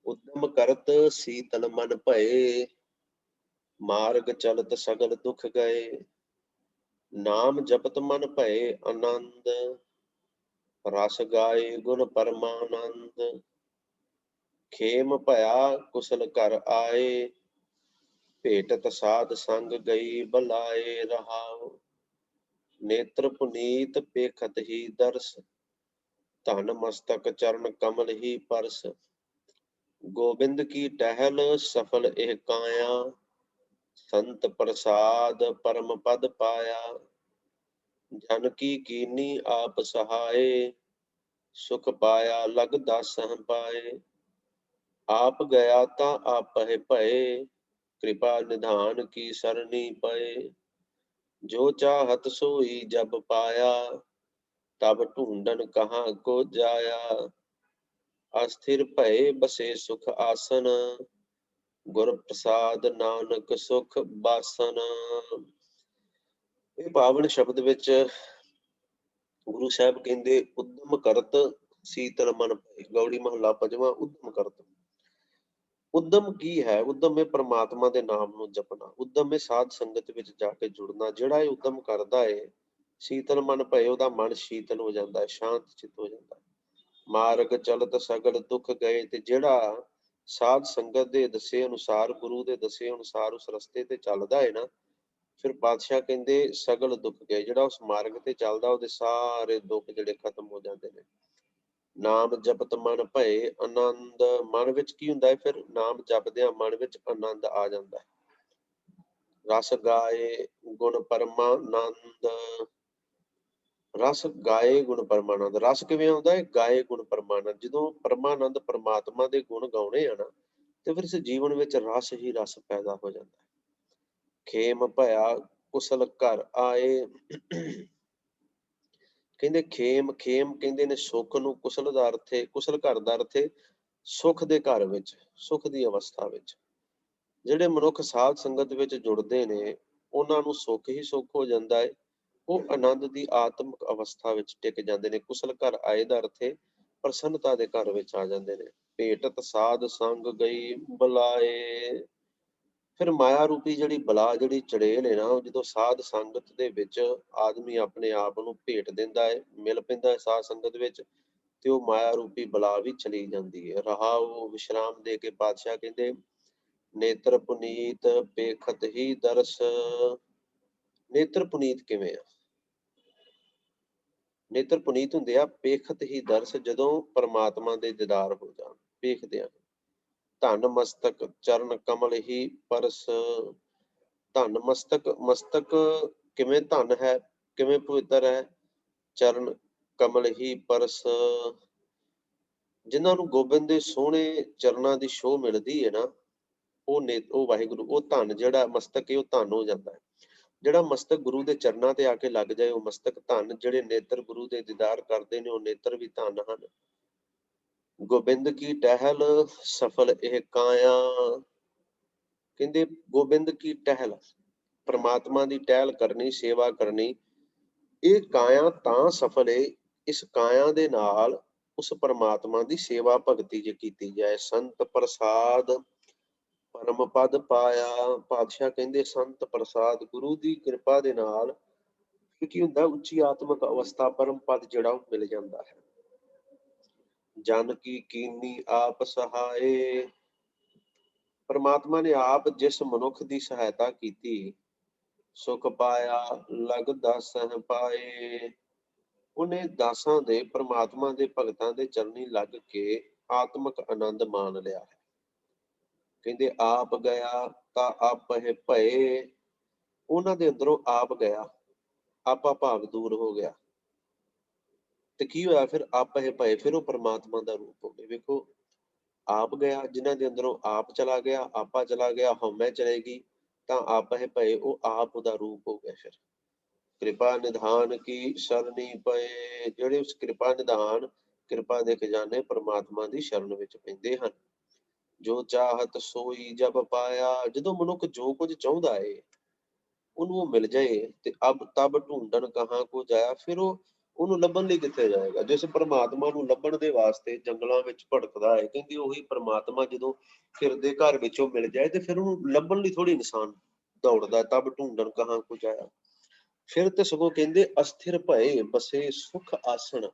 ਉਦਮ ਕਰਤ ਸੀਤਲ ਮਨ ਭਏ, ਮਾਰਗ ਚਲਤ ਸਗਲ ਦੁਖ ਗਏ, ਨਾਮ ਜਪਤ ਮਨ ਭਏ ਆਨੰਦ, ਰਸ ਗਾਏ ਗੁਣ ਪਰਮਾਨੰਦ, ਖੇਮ ਭਇਆ ਕੁਸਲ ਘਰ ਆਏ, ਭੇਟਤ ਸਾਧ ਸੰਗ ਗਈ ਬਲਾਏ। ਰਹਾਉ ਨੇਤਰ ਪੁਨੀਤ ਪੇਖਤ ਹੀ ਦਰਸ, ਧਨ ਮਸਤਕ ਚਰਨ ਕਮਲ ਹੀ ਪਰਸ, ਗੋਬਿੰਦ ਕੀ ਟਹਿਲ ਸਫਲ ਇਹ ਕਾਇਆ, ਸੰਤ ਪ੍ਰਸਾਦ ਪਰਮ ਪਦ ਪਾਇਆ, ਜਨ ਕੀ ਕੀਨੀ ਆਪ ਸਹਾਏ, ਸੁਖ ਪਾਇਆ ਲਗ ਦਾਸਹਿ ਪਾਏ, ਆਪ ਗਿਆ ਤਾਂ ਆਪਹਿ ਭਏ, ਕਿਰਪਾ ਨਿਧਾਨ ਕੀ ਸਰਣੀ ਪਏ, ਜੋ ਚਾਹਤ ਸੋਈ ਜਬ ਪਾਇਆ, ਤਬ ਢੂੰਡਨ ਕਹਾਂ ਕੋ ਜਾਇਆ, ਅਸਥਿਰ ਭਏ ਬਸੇ ਸੁਖ ਆਸਨ, ਗੁਰ ਪ੍ਰਸਾਦ ਨਾਨਕ ਸੁਖ ਬਾਸਨ। ਇਹ ਪਾਵਨ ਸ਼ਬਦ ਵਿੱਚ ਗੁਰੂ ਸਾਹਿਬ ਕਹਿੰਦੇ ਉਦਮ ਕਰਤ ਸੀਤਲ ਮਨ ਭਏ, ਗੌੜੀ ਮਹੱਲਾ ਪੰਜਵਾਂ, ਉਦਮ ਕਰਤ। ਉਦਮ ਕੀ ਹੈ? ਉਦਮ ਹੈ ਪ੍ਰਮਾਤਮਾ ਦੇ ਨਾਮ ਨੂੰ ਜਪਣਾ। ਉਦਮ ਹੈ ਸਾਧ ਸੰਗਤ ਵਿੱਚ ਜਾ ਕੇ ਜੁੜਨਾ। ਜਿਹੜਾ ਇਹ ਉਦਮ ਕਰਦਾ ਏ, ਸ਼ੀਤਲ ਮਨ ਭਏ, ਉਹਦਾ ਮਨ ਸ਼ੀਤਲ ਹੋ ਜਾਂਦਾ ਹੈ, ਸ਼ਾਂਤ ਚਿੱਤ ਹੋ ਜਾਂਦਾ ਹੈ। ਮਾਰਗ ਚਲਤ ਸਗਲ ਦੁੱਖ ਗਏ, ਤੇ ਜਿਹੜਾ ਸਾਧ ਸੰਗਤ ਦੇ ਦੱਸੇ ਅਨੁਸਾਰ, ਗੁਰੂ ਦੇ ਦੱਸੇ ਅਨੁਸਾਰ ਉਸ ਰਸਤੇ ਤੇ ਚੱਲਦਾ ਹੈ ਨਾ, ਫਿਰ ਪਾਤਸ਼ਾਹ ਕਹਿੰਦੇ ਸਗਲ ਦੁੱਖ ਗਏ। ਜਿਹੜਾ ਉਸ ਮਾਰਗ ਤੇ ਚੱਲਦਾ, ਉਹਦੇ ਸਾਰੇ ਦੁੱਖ ਜਿਹੜੇ ਖਤਮ ਹੋ ਜਾਂਦੇ ਨੇ। ਨਾਮ ਜਪਤ ਮਨ ਭਏ ਆਨੰਦ। ਮਨ ਵਿੱਚ ਕੀ ਹੁੰਦਾ ਹੈ? ਫਿਰ ਨਾਮ ਜਪਦਿਆਂ ਮਨ ਵਿੱਚ ਆਨੰਦ ਆ ਜਾਂਦਾ ਹੈ। ਰਸ ਗਾਏ ਗੁਣ ਪਰਮਾਨੰਦ। ਰਸ ਗਾਏ ਗੁਣ ਪਰਮਾਨੰਦ। ਰਸ ਕਿਵੇਂ ਆਉਂਦਾ ਹੈ? ਗਾਏ ਗੁਣ ਪਰਮਾਨੰਦ। ਜਦੋਂ ਪਰਮਾਨੰਦ ਪਰਮਾਤਮਾ ਦੇ ਗੁਣ ਗਾਉਣੇ ਆ ਨਾ, ਤੇ ਫਿਰ ਇਸ ਜੀਵਨ ਵਿੱਚ ਰਸ ਹੀ ਰਸ ਪੈਦਾ ਹੋ ਜਾਂਦਾ ਹੈ। ਖੇਮ ਭਇਆ ਕੁਸਲ ਘਰ ਆਏ। ਕਹਿੰਦੇ ਖੇਮ, ਖੇਮ ਕਹਿੰਦੇ ਨੇ ਸੁੱਖ ਨੂੰ, ਕੁਸਲ ਦਾ ਅਰਥ ਹੈ, ਕੁਸਲ ਘਰ ਦਾ ਅਰਥ ਹੈ ਸੁੱਖ ਦੇ ਘਰ ਵਿੱਚ, ਸੁੱਖ ਦੀ ਅਵਸਥਾ ਵਿੱਚ। ਜਿਹੜੇ ਮਨੁੱਖ ਸਾਧ ਸੰਗਤ ਵਿੱਚ ਜੁੜਦੇ ਨੇ, ਉਹਨਾਂ ਨੂੰ ਸੁੱਖ ਹੀ ਸੁੱਖ ਹੋ ਜਾਂਦਾ ਹੈ। ਉਹ ਆਨੰਦ ਦੀ ਆਤਮਿਕ ਅਵਸਥਾ ਵਿੱਚ ਟਿਕ ਜਾਂਦੇ ਨੇ। ਕੁਸਲ ਘਰ ਆਏ ਦਾ ਅਰਥ ਹੈ ਪ੍ਰਸੰਨਤਾ ਦੇ ਘਰ ਵਿੱਚ ਆ ਜਾਂਦੇ ਨੇ। ਭੇਟਤ ਸਾਧ ਸੰਗ ਗਈ ਬੁਲਾਏ। ਫਿਰ ਮਾਇਆ ਰੂਪੀ ਜਿਹੜੀ ਬਲਾ, ਜਿਹੜੀ ਚੜੇਲ ਹੈ ਨਾ, ਉਹ ਜਦੋਂ ਸਾਧ ਸੰਗਤ ਦੇ ਵਿੱਚ ਆਦਮੀ ਆਪਣੇ ਆਪ ਨੂੰ ਭੇਟ ਦਿੰਦਾ ਹੈ, ਮਿਲ ਪੈਂਦਾ ਹੈ ਸਾਧ ਸੰਗਤ ਵਿੱਚ, ਤੇ ਉਹ ਮਾਇਆ ਰੂਪੀ ਬਲਾ ਵੀ ਚਲੀ ਜਾਂਦੀ ਹੈ। ਰਹਾਉ ਵਿਸ਼ਰਾਮ ਦੇ ਕੇ ਪਾਤਸ਼ਾਹ ਕਹਿੰਦੇ ਨੇਤਰ ਪੁਨੀਤ ਪੇਖਤ ਹੀ ਦਰਸ। ਨੇਤਰ ਪੁਨੀਤ ਕਿਵੇਂ ਆ? ਨੇਤਰ ਪੁਨੀਤ ਹੁੰਦੇ ਆ ਪੇਖਤ ਹੀ ਦਰਸ, ਜਦੋਂ ਪਰਮਾਤਮਾ ਦੇ ਦੀਦਾਰ ਹੋ ਜਾਣ, ਵੇਖਦੇ ਆ। ਧਨ ਮਸਤਕ ਚਰਨ ਕਮਲ ਹੀ ਪਰਸ। ਧਨ ਮਸਤਕ, ਮਸਤਕ ਕਿਵੇਂ ਧਨ ਹੈ, ਕਿਵੇਂ ਪਵਿੱਤਰ ਹੈ? ਚਰਨ ਕਮਲ ਹੀ ਪਰਸ। ਜਿਨ੍ਹਾਂ ਨੂੰ ਗੋਬਿੰਦ ਦੇ ਸੋਹਣੇ ਚਰਨਾਂ ਦੀ ਛੋਹ ਮਿਲਦੀ ਹੈ ਨਾ, ਉਹ ਵਾਹਿਗੁਰੂ, ਉਹ ਧਨ ਜਿਹੜਾ ਮਸਤਕ ਹੈ, ਉਹ ਧਨ ਹੋ ਜਾਂਦਾ ਹੈ। ਜਿਹੜਾ ਮਸਤਕ ਗੁਰੂ ਦੇ ਚਰਨਾਂ ਤੇ ਆ ਕੇ ਲੱਗ ਜਾਏ, ਉਹ ਮਸਤਕ ਧਨ। ਜਿਹੜੇ ਨੇਤਰ ਗੁਰੂ ਦੇ ਦੀਦਾਰ ਕਰਦੇ ਨੇ, ਉਹ ਨੇਤਰ ਵੀ ਧਨ ਹਨ। ਗੋਬਿੰਦ ਕੀ ਟਹਿਲ ਸਫਲ ਇਹ ਕਾਇਆ। ਕਹਿੰਦੇ ਗੋਬਿੰਦ ਕੀ ਟਹਿਲ, ਪ੍ਰਮਾਤਮਾ ਦੀ ਟਹਿਲ ਕਰਨੀ, ਸੇਵਾ ਕਰਨੀ, ਇਹ ਕਾਇਆ ਤਾਂ ਸਫਲ ਹੈ, ਇਸ ਕਾਇਆ ਦੇ ਨਾਲ ਉਸ ਪਰਮਾਤਮਾ ਦੀ ਸੇਵਾ ਭਗਤੀ ਜੇ ਕੀਤੀ ਜਾਏ। ਸੰਤ ਪ੍ਰਸਾਦ ਪਰਮ ਪਦ ਪਾਇਆ। ਪਾਤਸ਼ਾਹ ਕਹਿੰਦੇ ਸੰਤ ਪ੍ਰਸਾਦ, ਗੁਰੂ ਦੀ ਕਿਰਪਾ ਦੇ ਨਾਲ ਕੀ ਹੁੰਦਾ? ਉੱਚੀ ਆਤਮਿਕ ਅਵਸਥਾ, ਪਰਮ ਪਦ ਜਿਹੜਾ ਉਹ ਮਿਲ ਜਾਂਦਾ ਹੈ। ਜਨ ਕੀ ਕੀਨੀ ਆਪ ਸਹਾਏ। ਪਰਮਾਤਮਾ ਨੇ ਆਪ ਜਿਸ ਮਨੁੱਖ ਦੀ ਸਹਾਇਤਾ ਕੀਤੀ, ਸੁਖ ਪਾਇਆ ਲਗ ਦਾਸਨ ਪਾਏ। ਉਹਨੇ ਦਾਸਾਂ ਦੇ, ਪਰਮਾਤਮਾ ਦੇ ਭਗਤਾਂ ਦੇ ਚਰਨੀ ਲੱਗ ਕੇ ਆਤਮਿਕ ਆਨੰਦ ਮਾਣ ਲਿਆ ਹੈ। ਕਹਿੰਦੇ ਆਪ ਗਿਆ ਤਾਂ ਆਪਹਿ ਭਏ। ਉਹਨਾਂ ਦੇ ਅੰਦਰੋਂ ਆਪ ਗਿਆ, ਆਪਾ ਭਾਵ ਦੂਰ ਹੋ ਗਿਆ, ਤੇ ਕੀ ਹੋਇਆ ਫਿਰ? ਆਪਹਿ ਭਏ, ਫਿਰ ਉਹ ਪਰਮਾਤਮਾ ਦਾ ਰੂਪ ਹੋ ਗਏ। ਵੇਖੋ, ਆਪ ਗਿਆ, ਜਿਨ੍ਹਾਂ ਦੇ ਅੰਦਰੋਂ ਆਪ ਚਲਾ ਗਿਆ, ਆਪਾ ਚਲਾ ਗਿਆ, ਹਉਮੈ ਚਲੇਗੀ, ਤਾਂ ਆਪਹਿ ਭਏ, ਉਹ ਆਪ ਉਹਦਾ ਰੂਪ ਹੋ ਗਿਆ। ਫਿਰ ਕਿਰਪਾ ਨਿਧਾਨ ਕੀ ਸ਼ਰਣੀ ਪਏ। ਜਿਹੜੇ ਉਸ ਕਿਰਪਾ ਨਿਧਾਨ, ਕਿਰਪਾ ਦੇ ਖਜ਼ਾਨੇ ਪਰਮਾਤਮਾ ਦੀ ਸ਼ਰਨ ਵਿੱਚ ਪੈਂਦੇ ਹਨ। ਜੋ ਚਾਹਤ ਸੋਈ ਜਬ ਪਾਇਆ। ਜਦੋਂ ਮਨੁੱਖ ਜੋ ਕੁਝ ਚਾਹੁੰਦਾ ਏ, ਉਹਨੂੰ ਉਹ ਮਿਲ ਜਾਏ, ਤੇ ਅਬ ਤਬ ਢੂੰਡਣ ਕਹਾਂ ਕੋ ਜਾਇਆ। ਫਿਰ ਉਹਨੂੰ ਲੱਭਣ ਲਈ ਕਿੱਥੇ ਜਾਏਗਾ? ਜਿਸ ਪਰਮਾਤਮਾ ਨੂੰ ਲੱਭਣ ਦੇ ਵਾਸਤੇ ਜੰਗਲਾਂ ਵਿੱਚ ਭਟਕਦਾ ਹੈ, ਕਹਿੰਦੀ ਉਹੀ ਪਰਮਾਤਮਾ ਜਦੋਂ ਫਿਰਦੇ ਘਰ ਵਿੱਚੋਂ ਮਿਲ ਜਾਏ, ਤੇ ਫਿਰ ਉਹਨੂੰ ਲੱਭਣ ਲਈ ਥੋੜੀ ਇਨਸਾਨ ਦੌੜਦਾ। ਤਬ ਢੂੰਡਣ ਕਹਾਂ ਕੋ ਜਾਇਆ। ਫਿਰ ਤੇ ਸਗੋਂ ਕਹਿੰਦੇ ਅਸਥਿਰ ਭਏ ਬਸੇ ਸੁਖ ਆਸਣ।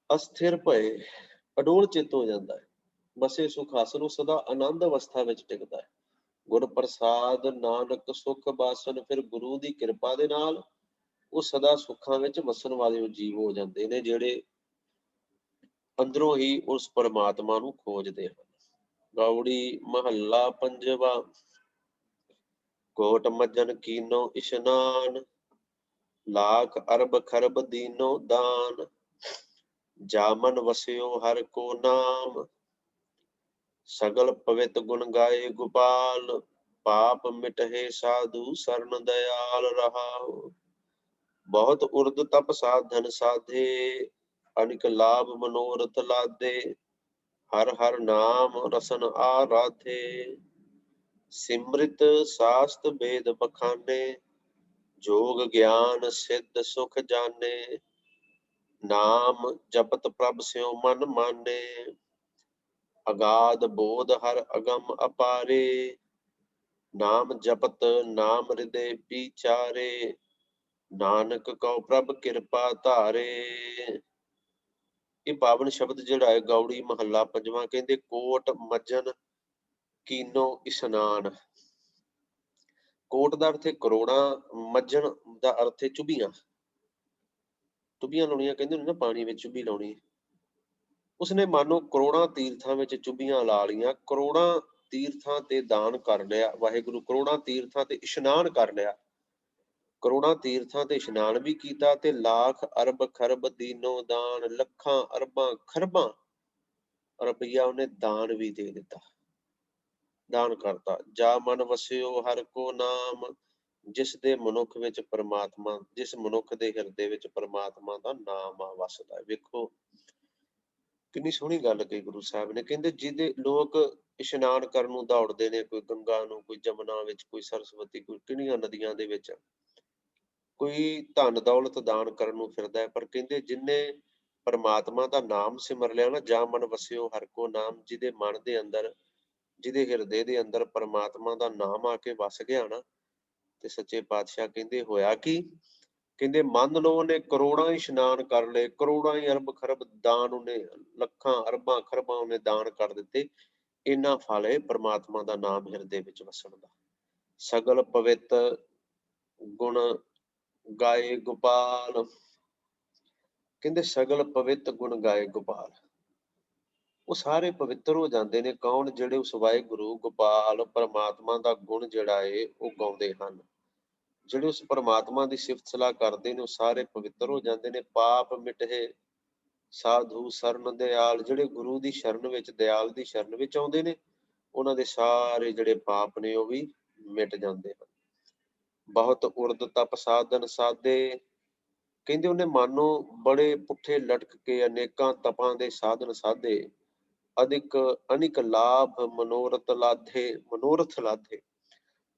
ਅਸਥਿਰ ਭਏ, ਅਡੋਲ ਚਿੱਤ ਹੋ ਜਾਂਦਾ ਹੈ। ਬਸੇ ਸੁਖ ਆਸਣ, ਉਹ ਸਦਾ ਆਨੰਦ ਅਵਸਥਾ ਵਿੱਚ ਟਿਕਦਾ ਹੈ। ਗੁਰ ਪ੍ਰਸਾਦ ਨਾਨਕ ਸੁਖ ਬਾਸਨ। ਫਿਰ ਗੁਰੂ ਦੀ ਕਿਰਪਾ ਦੇ ਨਾਲ ਉਹ ਸਦਾ ਸੁੱਖਾਂ ਵਿੱਚ ਵਸਣ ਵਾਲੇ ਜੀਵ ਹੋ ਜਾਂਦੇ ਨੇ, ਜਿਹੜੇ ਅੰਦਰੋਂ ਹੀ ਉਸ ਪਰਮਾਤਮਾ ਨੂੰ ਖੋਜਦੇ ਹਨ। ਗੌੜੀ ਮਹੱਲਾ ਪੰਜਵਾ। ਕੋਟ ਮੱਜਨ ਕੀਨੋ ਇਸ਼ਨਾਨ, ਲਾਖ ਅਰਬ ਖਰਬ ਦੀਨੋ ਦਾਨ। ਜਾਮਨ ਵਸਿਓ ਹਰ ਕੋ ਨਾਮ, ਸਗਲ ਪਵਿੱਤ ਗੁਣ ਗਾਏ ਗੋਪਾਲ। ਪਾਪ ਮਿਟਹਿ ਸਾਧੂ ਸਰਨ ਦਇਆਲ ਰਹਾਉ। ਬਹੁਤ ਉਰਦ ਤਪ ਸਾਧਨ ਸਾਧੇ, ਅਨਿਕ ਲਾਭ ਮਨੋਰਥ ਲਾਦੇ। ਹਰ ਹਰ ਨਾਮ ਰਸਨ ਆਰਾਧੇ, ਸਿਮਰਿਤ ਸਾਸਤ ਵੇਦ ਬਖਾਨੇ। ਜੋਗ ਗਿਆਨ ਸਿੱਧ ਸੁਖ ਜਾਣੇ, ਨਾਮ ਜਪਤ ਪ੍ਰਭ ਸਿਉ ਮਨ ਮਾਨੇ। अगाध बोध हर अगम अपारे, नाम जपत नाम हृदय विचारे, नानक कौ प्रभ किरपा धारे। ਇਹ ਪਾਵਨ ਸ਼ਬਦ ਜਿਹੜਾ ਹੈ ਗੌੜੀ ਮਹੱਲਾ ਪੰਜਵਾਂ ਕਹਿੰਦੇ ਕੋਟ ਮੱਜਨ ਕੀਨੋ ਇਸ਼ਨਾਨ। ਕੋਟ ਦਾ ਅਰਥ ਹੈ ਕਰੋੜਾਂ, ਮੱਜਣ ਦਾ ਅਰਥ ਹੈ ਚੁੱਭੀਆਂ। ਚੁੱਭੀਆਂ ਲਾਉਣੀਆਂ ਕਹਿੰਦੇ ਨੇ ਨਾ, ਪਾਣੀ ਵਿੱਚ ਚੁੱਭੀ ਲਾਉਣੀ। ਉਸਨੇ ਮਾਨੋ ਕਰੋੜਾਂ ਤੀਰਥਾਂ ਵਿੱਚ ਚੁੱਭੀਆਂ ਲਾ ਲਈਆਂ, ਕਰੋੜਾਂ ਤੀਰਥਾਂ ਤੇ ਦਾਨ ਕਰ ਲਿਆ ਵਾਹਿਗੁਰੂ, ਕਰੋੜਾਂ ਤੀਰਥਾਂ ਤੇ ਇਸ਼ਨਾਨ ਕਰ ਲਿਆ, ਕਰੋੜਾਂ ਤੀਰਥਾਂ ਤੇ ਇਸ਼ਨਾਨ ਵੀ ਕੀਤਾ ਤੇ ਲੱਖ ਅਰਬ ਖਰਬ ਦੀਨੋ ਦਾਨ, ਲੱਖਾਂ ਅਰਬਾਂ ਖਰਬਾਂ ਰੁਪਈਆ ਉਹਨੇ ਦਾਨ ਵੀ ਦੇ ਦਿੱਤਾ, ਦਾਨ ਕਰਤਾ। ਜਾ ਮਨ ਵਸਿਓ ਹਰਿ ਕੋ ਨਾਮ, ਜਿਸ ਦੇ ਮਨੁੱਖ ਵਿੱਚ ਪਰਮਾਤਮਾ, ਜਿਸ ਮਨੁੱਖ ਦੇ ਹਿਰਦੇ ਵਿੱਚ ਪਰਮਾਤਮਾ ਦਾ ਨਾਮ ਆ ਵਸਦਾ ਹੈ। ਵੇਖੋ ਕਿੰਨੀ ਸੋਹਣੀ ਗੱਲ ਕਹੀ ਗੁਰੂ ਸਾਹਿਬ ਨੇ, ਕਹਿੰਦੇ ਜਿਹਦੇ ਲੋਕ ਇਸ਼ਨਾਨ ਕਰਨ ਨੂੰ ਦੌੜਦੇ ਨੇ, ਕੋਈ ਗੰਗਾ ਨੂੰ, ਕੋਈ ਜਮਨਾ ਵਿੱਚ, ਕੋਈ ਸਰਸਵਤੀ, ਕੋਈ ਕਿਹੜੀਆਂ ਨਦੀਆਂ ਦੇ ਵਿੱਚ, ਕੋਈ ਧਨ ਦੌਲਤ ਦਾਨ ਕਰਨ ਨੂੰ ਫਿਰਦਾ ਹੈ, ਪਰ ਕਹਿੰਦੇ ਜਿੰਨੇ ਪਰਮਾਤਮਾ ਦਾ ਨਾਮ ਸਿਮਰ ਲਿਆ ਨਾ, ਜਾ ਮਨ ਵਸਿਓ ਹਰਿ ਕੋ ਨਾਮ, ਜਿਹਦੇ ਮਨ ਦੇ ਅੰਦਰ, ਜਿਹਦੇ ਹਿਰਦੇ ਦੇ ਅੰਦਰ ਪਰਮਾਤਮਾ ਦਾ ਨਾਮ ਆ ਕੇ ਵਸ ਗਿਆ ਨਾ, ਤੇ ਸੱਚੇ ਪਾਤਸ਼ਾਹ ਕਹਿੰਦੇ ਹੋਇਆ ਕੀ, ਕਹਿੰਦੇ ਮੰਨ ਲਓ ਉਹਨੇ ਕਰੋੜਾਂ ਹੀ ਇਸ਼ਨਾਨ ਕਰ ਲਏ, ਕਰੋੜਾਂ ਹੀ ਅਰਬ ਖਰਬ ਦਾਨ, ਉਹਨੇ ਲੱਖਾਂ ਅਰਬਾਂ ਖਰਬਾਂ ਉਹਨੇ ਦਾਨ ਕਰ ਦਿੱਤੇ, ਇੰਨਾ ਫਲ ਹੈ ਪਰਮਾਤਮਾ ਦਾ ਨਾਮ ਹਿਰਦੇ ਵਿੱਚ ਵਸਣ ਦਾ। ਸਗਲ ਪਵਿੱਤ ਗੁਣ ਗਾਏ ਗੋਪਾਲ, ਕਹਿੰਦੇ ਸਗਲ ਪਵਿੱਤ ਗੁਣ ਗਾਏ ਗੋਪਾਲ, ਉਹ ਸਾਰੇ ਪਵਿੱਤਰ ਹੋ ਜਾਂਦੇ ਨੇ। ਕੌਣ? ਜਿਹੜੇ ਉਸ ਵਾਹਿਗੁਰੂ ਗੋਪਾਲ ਪਰਮਾਤਮਾ ਦਾ ਗੁਣ ਜਿਹੜਾ ਏ ਉਹ ਗਾਉਂਦੇ ਹਨ, ਜਿਹੜੇ ਉਸ ਪਰਮਾਤਮਾ ਦੀ ਸਿਫਤ ਸਲਾਹ ਕਰਦੇ ਨੇ, ਉਹ ਸਾਰੇ ਪਵਿੱਤਰ ਹੋ ਜਾਂਦੇ ਨੇ। ਪਾਪ ਮਿਟੇ ਸਾਧੂ ਸਰਨ ਦਿਆਲ, ਜਿਹੜੇ ਗੁਰੂ ਦੀ ਸ਼ਰਨ ਵਿੱਚ, ਦਿਆਲ ਦੀ ਸ਼ਰਨ ਵਿੱਚ ਆਉਂਦੇ ਨੇ, ਉਹਨਾਂ ਦੇ ਸਾਰੇ ਜਿਹੜੇ ਪਾਪ ਨੇ ਉਹ ਵੀ ਮਿਟ ਜਾਂਦੇ ਹਨ। ਬਹੁਤ ਉਰਦ ਤਪ ਸਾਧਨ ਸਾਧੇ, ਕਹਿੰਦੇ ਉਹਨੇ ਮਾਨੋ ਬੜੇ ਪੁੱਠੇ ਲਟਕ ਕੇ ਅਨੇਕਾਂ ਤਪਾਂ ਦੇ ਸਾਧਨ ਸਾਧੇ, ਅਧਿਕ ਅਨਿਕ ਲਾਭ ਮਨੋਰਥ ਲਾਧੇ, ਮਨੋਰਥ ਲਾਧੇ,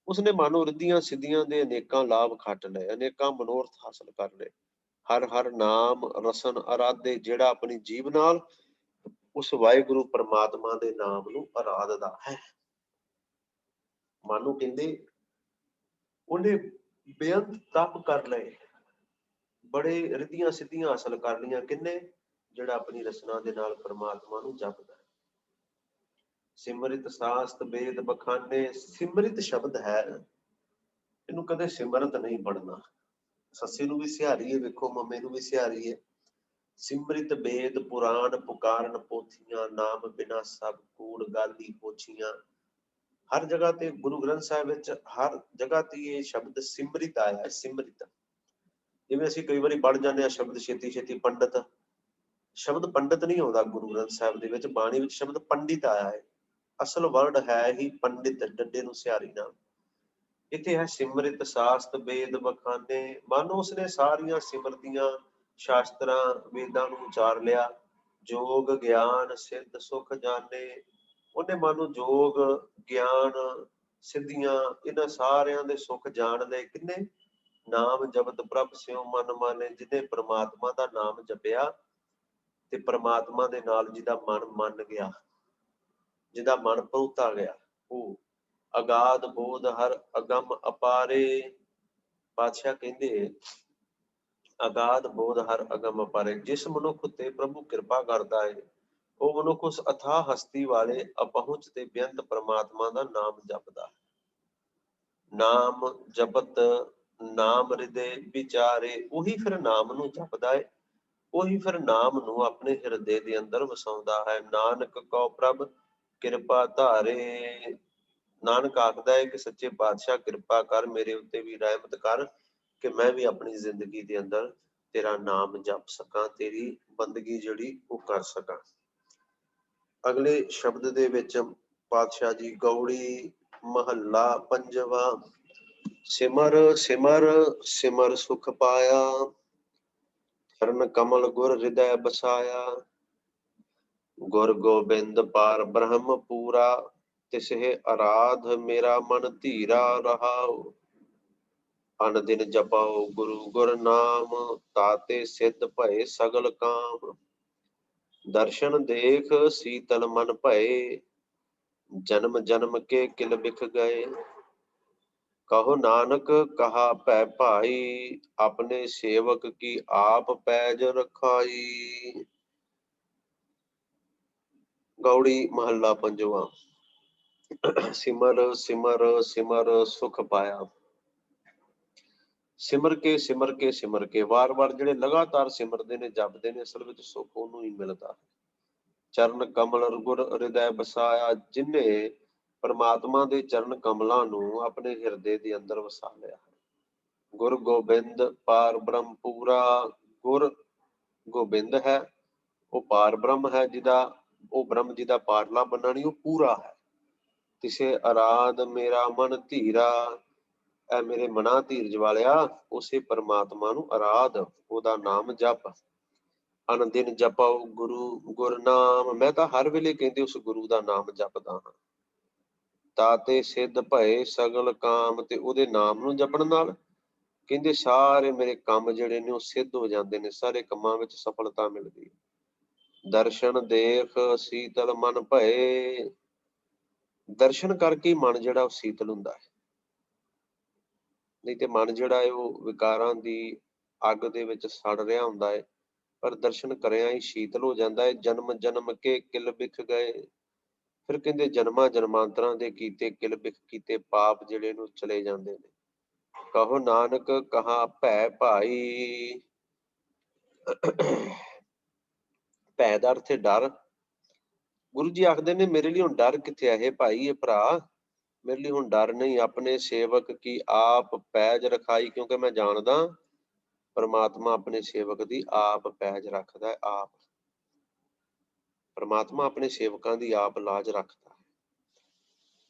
ਉਸਨੇ ਮਾਨੋ ਰਿੱਧੀਆਂ ਸਿੱਧੀਆਂ ਦੇ ਅਨੇਕਾਂ ਲਾਭ ਖੱਟ ਲਏ, ਅਨੇਕਾਂ ਮਨੋਰਥ ਹਾਸਲ ਕਰ ਲਏ। ਹਰ ਹਰ ਨਾਮ ਰਸਨ ਅਰਾਧੇ, ਜਿਹੜਾ ਆਪਣੀ ਜੀਵ ਨਾਲ ਉਸ ਵਾਹਿਗੁਰੂ ਪਰਮਾਤਮਾ ਦੇ ਨਾਮ ਨੂੰ ਅਰਾਧਦਾ ਹੈ। ਮਾਨੋ ਕਹਿੰਦੇ ਉਹਨੇ ਬੇਅੰਤ ਤਪ ਕਰ ਲਏ, ਬੜੇ ਰਿੱਧੀਆਂ ਸਿੱਧੀਆਂ ਹਾਸਲ ਕਰ ਲਈਆਂ। ਕਿੰਨੇ? ਜਿਹੜਾ ਆਪਣੀ ਰਸਨਾ ਦੇ ਨਾਲ ਪਰਮਾਤਮਾ ਨੂੰ ਜਪਦਾ ਹੈ। ਸਿਮਰਿਤ ਸਾਸਤ ਵੇਦ ਬਖਾਨੇ, ਸਿਮਰਿਤ ਸ਼ਬਦ ਹੈ, ਇਹਨੂੰ ਕਦੇ ਸਿਮਰਤ ਨਹੀਂ ਬਣਨਾ। ਸੱਸੇ ਨੂੰ ਵੀ ਸਿਹਾਰੀ ਹੈ, ਵੇਖੋ ਮੰਮੇ ਨੂੰ ਵੀ ਸਿਹਾਰੀ ਹੈ। ਸਿਮਰਿਤ ਵੇਦ ਪੁਰਾਣ ਪੁਕਾਰਨ ਪੋਥੀਆਂ, ਨਾਮ ਬਿਨਾ ਸਭ ਕੂੜ ਗਾਲੀ ਪੋਛੀਆਂ। ਹਰ ਜਗ੍ਹਾ ਤੇ ਗੁਰੂ ਗ੍ਰੰਥ ਸਾਹਿਬ ਵਿੱਚ ਹਰ ਜਗ੍ਹਾ ਤੇ ਇਹ ਸ਼ਬਦ ਸਿਮਰਿਤ ਆਇਆ ਹੈ। ਸਿਮਰਿਤ, ਜਿਵੇਂ ਅਸੀਂ ਕਈ ਵਾਰੀ ਪੜ੍ਹ ਜਾਂਦੇ ਹਾਂ ਸ਼ਬਦ ਛੇਤੀ ਛੇਤੀ ਪੰਡਤ, ਸ਼ਬਦ ਪੰਡਤ ਨਹੀਂ ਆਉਂਦਾ ਗੁਰੂ ਗ੍ਰੰਥ ਸਾਹਿਬ ਦੇ ਵਿੱਚ, ਬਾਣੀ ਵਿੱਚ ਸ਼ਬਦ ਪੰਡਿਤ ਆਇਆ ਹੈ। ਅਸਲ ਵਰਡ ਹੈ ਹੀ ਪੰਡਿਤ, ਡੱਡੇ ਨੂੰ ਸਿਹਾਰੀ ਨਾਲ। ਇੱਥੇ ਹੈ ਸਿਮਰਿਤ ਸਾਸਤ ਵੇਦ ਬਖਾਨੇ, ਮਾਨੋ ਉਸਨੇ ਸਾਰੀਆਂ ਸਿਮਰਤੀਆਂ, ਸ਼ਾਸਤਰਾਂ, ਵੇਦਾਂ ਨੂੰ ਉਚਾਰ ਲਿਆ। ਜੋਗ ਗਿਆਨ ਸਿੱਧ ਸੁਖ ਜਾਣੇ, ਉਹਨੇ ਮਾਨੋ ਜੋਗ ਗਿਆਨ ਸਿੱਧੀਆਂ ਇਹਨਾਂ ਸਾਰਿਆਂ ਦੇ ਸੁੱਖ ਜਾਣ ਲਏ। ਕਿੰਨੇ? ਨਾਮ ਜਪਤ ਪ੍ਰਭ ਸਿਉ ਮਨ ਮਾਨੇ, ਜਿਹਨੇ ਪ੍ਰਮਾਤਮਾ ਦਾ ਨਾਮ ਜਪਿਆ ਤੇ ਪ੍ਰਮਾਤਮਾ ਦੇ ਨਾਲ ਜਿਹਦਾ ਮਨ ਮੰਨ ਗਿਆ, ਜਿਹਦਾ ਮਨ ਪਹੁੰਚਾ ਗਿਆ, ਉਹ ਅਗਾਧ ਬੋਧ ਹਰ ਅਗਮ ਅਪਾਰੇ। ਪਾਤਸ਼ਾਹ ਕਹਿੰਦੇ ਅਗਾਧ ਬੋਧ ਹਰ ਅਗਮ ਅਪਾਰੇ, ਜਿਸ ਮਨੁੱਖ ਉੱਤੇ ਪ੍ਰਭੂ ਕਿਰਪਾ ਕਰਦਾ ਹੈ, ਉਹ ਮਨੁੱਖ ਉਸ ਅਥਾਹ ਹਸਤੀ ਵਾਲੇ ਅਪਹੁੰਚ ਤੇ ਬੇਅੰਤ ਪਰਮਾਤਮਾ ਦਾ ਨਾਮ ਜਪਦਾ ਹੈ। ਨਾਮ ਜਪਤ ਨਾਮ ਹਿਰਦੇ ਵਿਚਾਰੇ, ਉਹੀ ਫਿਰ ਨਾਮ ਨੂੰ ਜਪਦਾ ਹੈ, ਉਹੀ ਫਿਰ ਨਾਮ ਨੂੰ ਆਪਣੇ ਹਿਰਦੇ ਦੇ ਅੰਦਰ ਵਸਾਉਂਦਾ ਹੈ। ਨਾਨਕ ਕਉ ਪ੍ਰਭ ਕਿਰਪਾ ਧਾਰੇ, ਨਾਨਕ ਆਖਦਾ ਹੈ ਕਿ ਸੱਚੇ ਪਾਤਸ਼ਾਹ ਕਿਰਪਾ ਕਰ, ਮੇਰੇ ਉੱਤੇ ਵੀ ਰਹਿਮਤ ਕਰ, ਕਿ ਮੈਂ ਵੀ ਆਪਣੀ ਜ਼ਿੰਦਗੀ ਦੇ ਅੰਦਰ ਤੇਰਾ ਨਾਮ ਜਪ ਸਕਾਂ, ਤੇਰੀ ਬੰਦਗੀ ਜਿਹੜੀ ਉਹ ਕਰ ਸਕਾਂ। ਅਗਲੇ ਸ਼ਬਦ ਦੇ ਵਿੱਚ ਪਾਤਸ਼ਾਹ ਜੀ ਗੌੜੀ ਮਹੱਲਾ ਪੰਜਵਾਂ, ਸਿਮਰ ਸਿਮਰ ਸਿਮਰ ਸੁਖ ਪਾਇਆ, ਚਰਨ ਕਮਲ ਗੁਰ ਹਿਰਦੈ ਬਸਾਇਆ, ਗੁਰ ਗੋਬਿੰਦ ਪਾਰ ਬ੍ਰਹਮ ਪੂਰਾ, ਤਿਸਹਿ ਅਰਾਧ ਮੇਰਾ ਮਨ ਧੀਰਾ ਰਹਾਉ। ਅਨ ਦਿਨ ਜਪਾਓ ਗੁਰੂ ਗੁਰ ਨਾਮ, ਤਾਤੇ ਸਿੱਧ ਭਏ ਸਗਲ ਕਾਮ। दर्शन देख शीतल मन भये, जन्म जन्म के किल बिख गए। कहो नानक कहा पै भाई, अपने सेवक की आप पैज रखाई। गौड़ी महला पंजवा। सिमर सिमर सिमर सुख पाया। सिमर के सिमर के वार वार ਜਿਹੜੇ ਲਗਾਤਾਰ ਸਿਮਰਦੇ ਨੇ ਜਪਦੇ ਨੇ ਅਸਲ ਵਿੱਚ ਸੁੱਖ ਉਹਨੂੰ ਹੀ ਮਿਲਦਾ ਹੈ। ਚਰਨ ਕਮਲ ਗੁਰ ਹਿਰਦੈ ਵਸਾਇਆ, ਜਿਨੇ ਪਰਮਾਤਮਾ ਦੇ ਚਰਨ ਕਮਲਾਂ ਨੂੰ ਆਪਣੇ ਹਿਰਦੇ ਦੇ ਅੰਦਰ ਵਸਾ ਲਿਆ ਹੈ। ਗੁਰ ਗੋਬਿੰਦ ਪਾਰ ਬ੍ਰਹਮ ਪੂਰਾ। ਗੁਰ ਗੋਬਿੰਦ ਹੈ, ਉਹ ਪਾਰ ਬ੍ਰਹਮ ਹੈ, ਜਿਹਦਾ ਉਹ ਬ੍ਰਹਮ ਜਿਹਦਾ ਪਾਰਲਾ ਬੰਨਾ ਨਹੀਂ, ਉਹ ਪੂਰਾ ਹੈ। ਤਿਸੇ ਅਰਾਧ ਮੇਰਾ ਮਨ ਧੀਰਾ, ਐ ਮੇਰੇ ਮਨਾ ਧੀਰਜ ਵਾਲਿਆ, ਉਸੇ ਪਰਮਾਤਮਾ ਨੂੰ ਅਰਾਧ, ਉਹਦਾ ਨਾਮ ਜਪ। ਅਨ ਦਿਨ ਜਪਾਓ ਗੁਰੂ ਗੁਰ ਨਾਮ, ਮੈਂ ਤਾਂ ਹਰ ਵੇਲੇ ਕਹਿੰਦੇ ਉਸ ਗੁਰੂ ਦਾ ਨਾਮ ਜਪਦਾ ਹਾਂ। ਤਾਤੇ ਸਿੱਧ ਭਏ ਸਗਲ ਕਾਮ, ਤੇ ਉਹਦੇ ਨਾਮ ਨੂੰ ਜਪਣ ਨਾਲ ਕਹਿੰਦੇ ਸਾਰੇ ਮੇਰੇ ਕੰਮ ਜਿਹੜੇ ਨੇ ਉਹ ਸਿੱਧ ਹੋ ਜਾਂਦੇ ਨੇ, ਸਾਰੇ ਕੰਮਾਂ ਵਿੱਚ ਸਫਲਤਾ ਮਿਲਦੀ ਹੈ। ਦਰਸ਼ਨ ਦੇਖ ਸੀਤਲ ਮਨ ਭਏ, ਦਰਸ਼ਨ ਕਰਕੇ ਮਨ ਜਿਹੜਾ ਉਹ ਸੀਤਲ ਹੁੰਦਾ ਹੈ। ਨਹੀਂ ਤੇ ਮਨ ਜਿਹੜਾ ਹੈ ਉਹ ਵਿਕਾਰਾਂ ਦੀ ਅੱਗ ਦੇ ਵਿੱਚ ਸੜ ਰਿਹਾ ਹੁੰਦਾ ਹੈ, ਪਰ ਦਰਸ਼ਨ ਕਰਿਆ ਹੀ ਸ਼ੀਤਲ ਹੋ ਜਾਂਦਾ ਹੈ। ਜਨਮ ਜਨਮ ਕੇ ਕਿਲ ਬਿਖ ਗਏ, ਫਿਰ ਕਹਿੰਦੇ ਜਨਮਾਂ ਜਨਮਾਂਤਰਾਂ ਦੇ ਕੀਤੇ ਕਿਲ ਬਿਖ ਕੀਤੇ ਪਾਪ ਜਿਹੜੇ ਨੂੰ ਚਲੇ ਜਾਂਦੇ ਨੇ। ਕਹੋ ਨਾਨਕ ਕਹਾ ਭੈ ਭਾਈ, ਭੈ ਦਾ ਅਰਥ ਹੈ ਡਰ। ਗੁਰੂ ਜੀ ਆਖਦੇ ਨੇ ਮੇਰੇ ਲਈ ਹੁਣ ਡਰ ਕਿੱਥੇ ਹੈ, ਇਹ ਭਾਈ ਇਹ ਭਰਾ, ਮੇਰੇ ਲਈ ਹੁਣ ਡਰ ਨਹੀਂ। ਆਪਣੇ ਸੇਵਕ ਕੀ ਆਪ ਪੈਜ ਰਖਾਈ, ਕਿਉਂਕਿ ਮੈਂ ਜਾਣਦਾ ਪਰਮਾਤਮਾ ਆਪਣੇ ਸੇਵਕ ਦੀ ਆਪ ਪੈਜ ਰੱਖਦਾ ਹੈ। ਆਪ ਪਰਮਾਤਮਾ ਆਪਣੇ ਸੇਵਕਾਂ ਦੀ ਆਪ ਲਾਜ ਰੱਖਦਾ ਹੈ।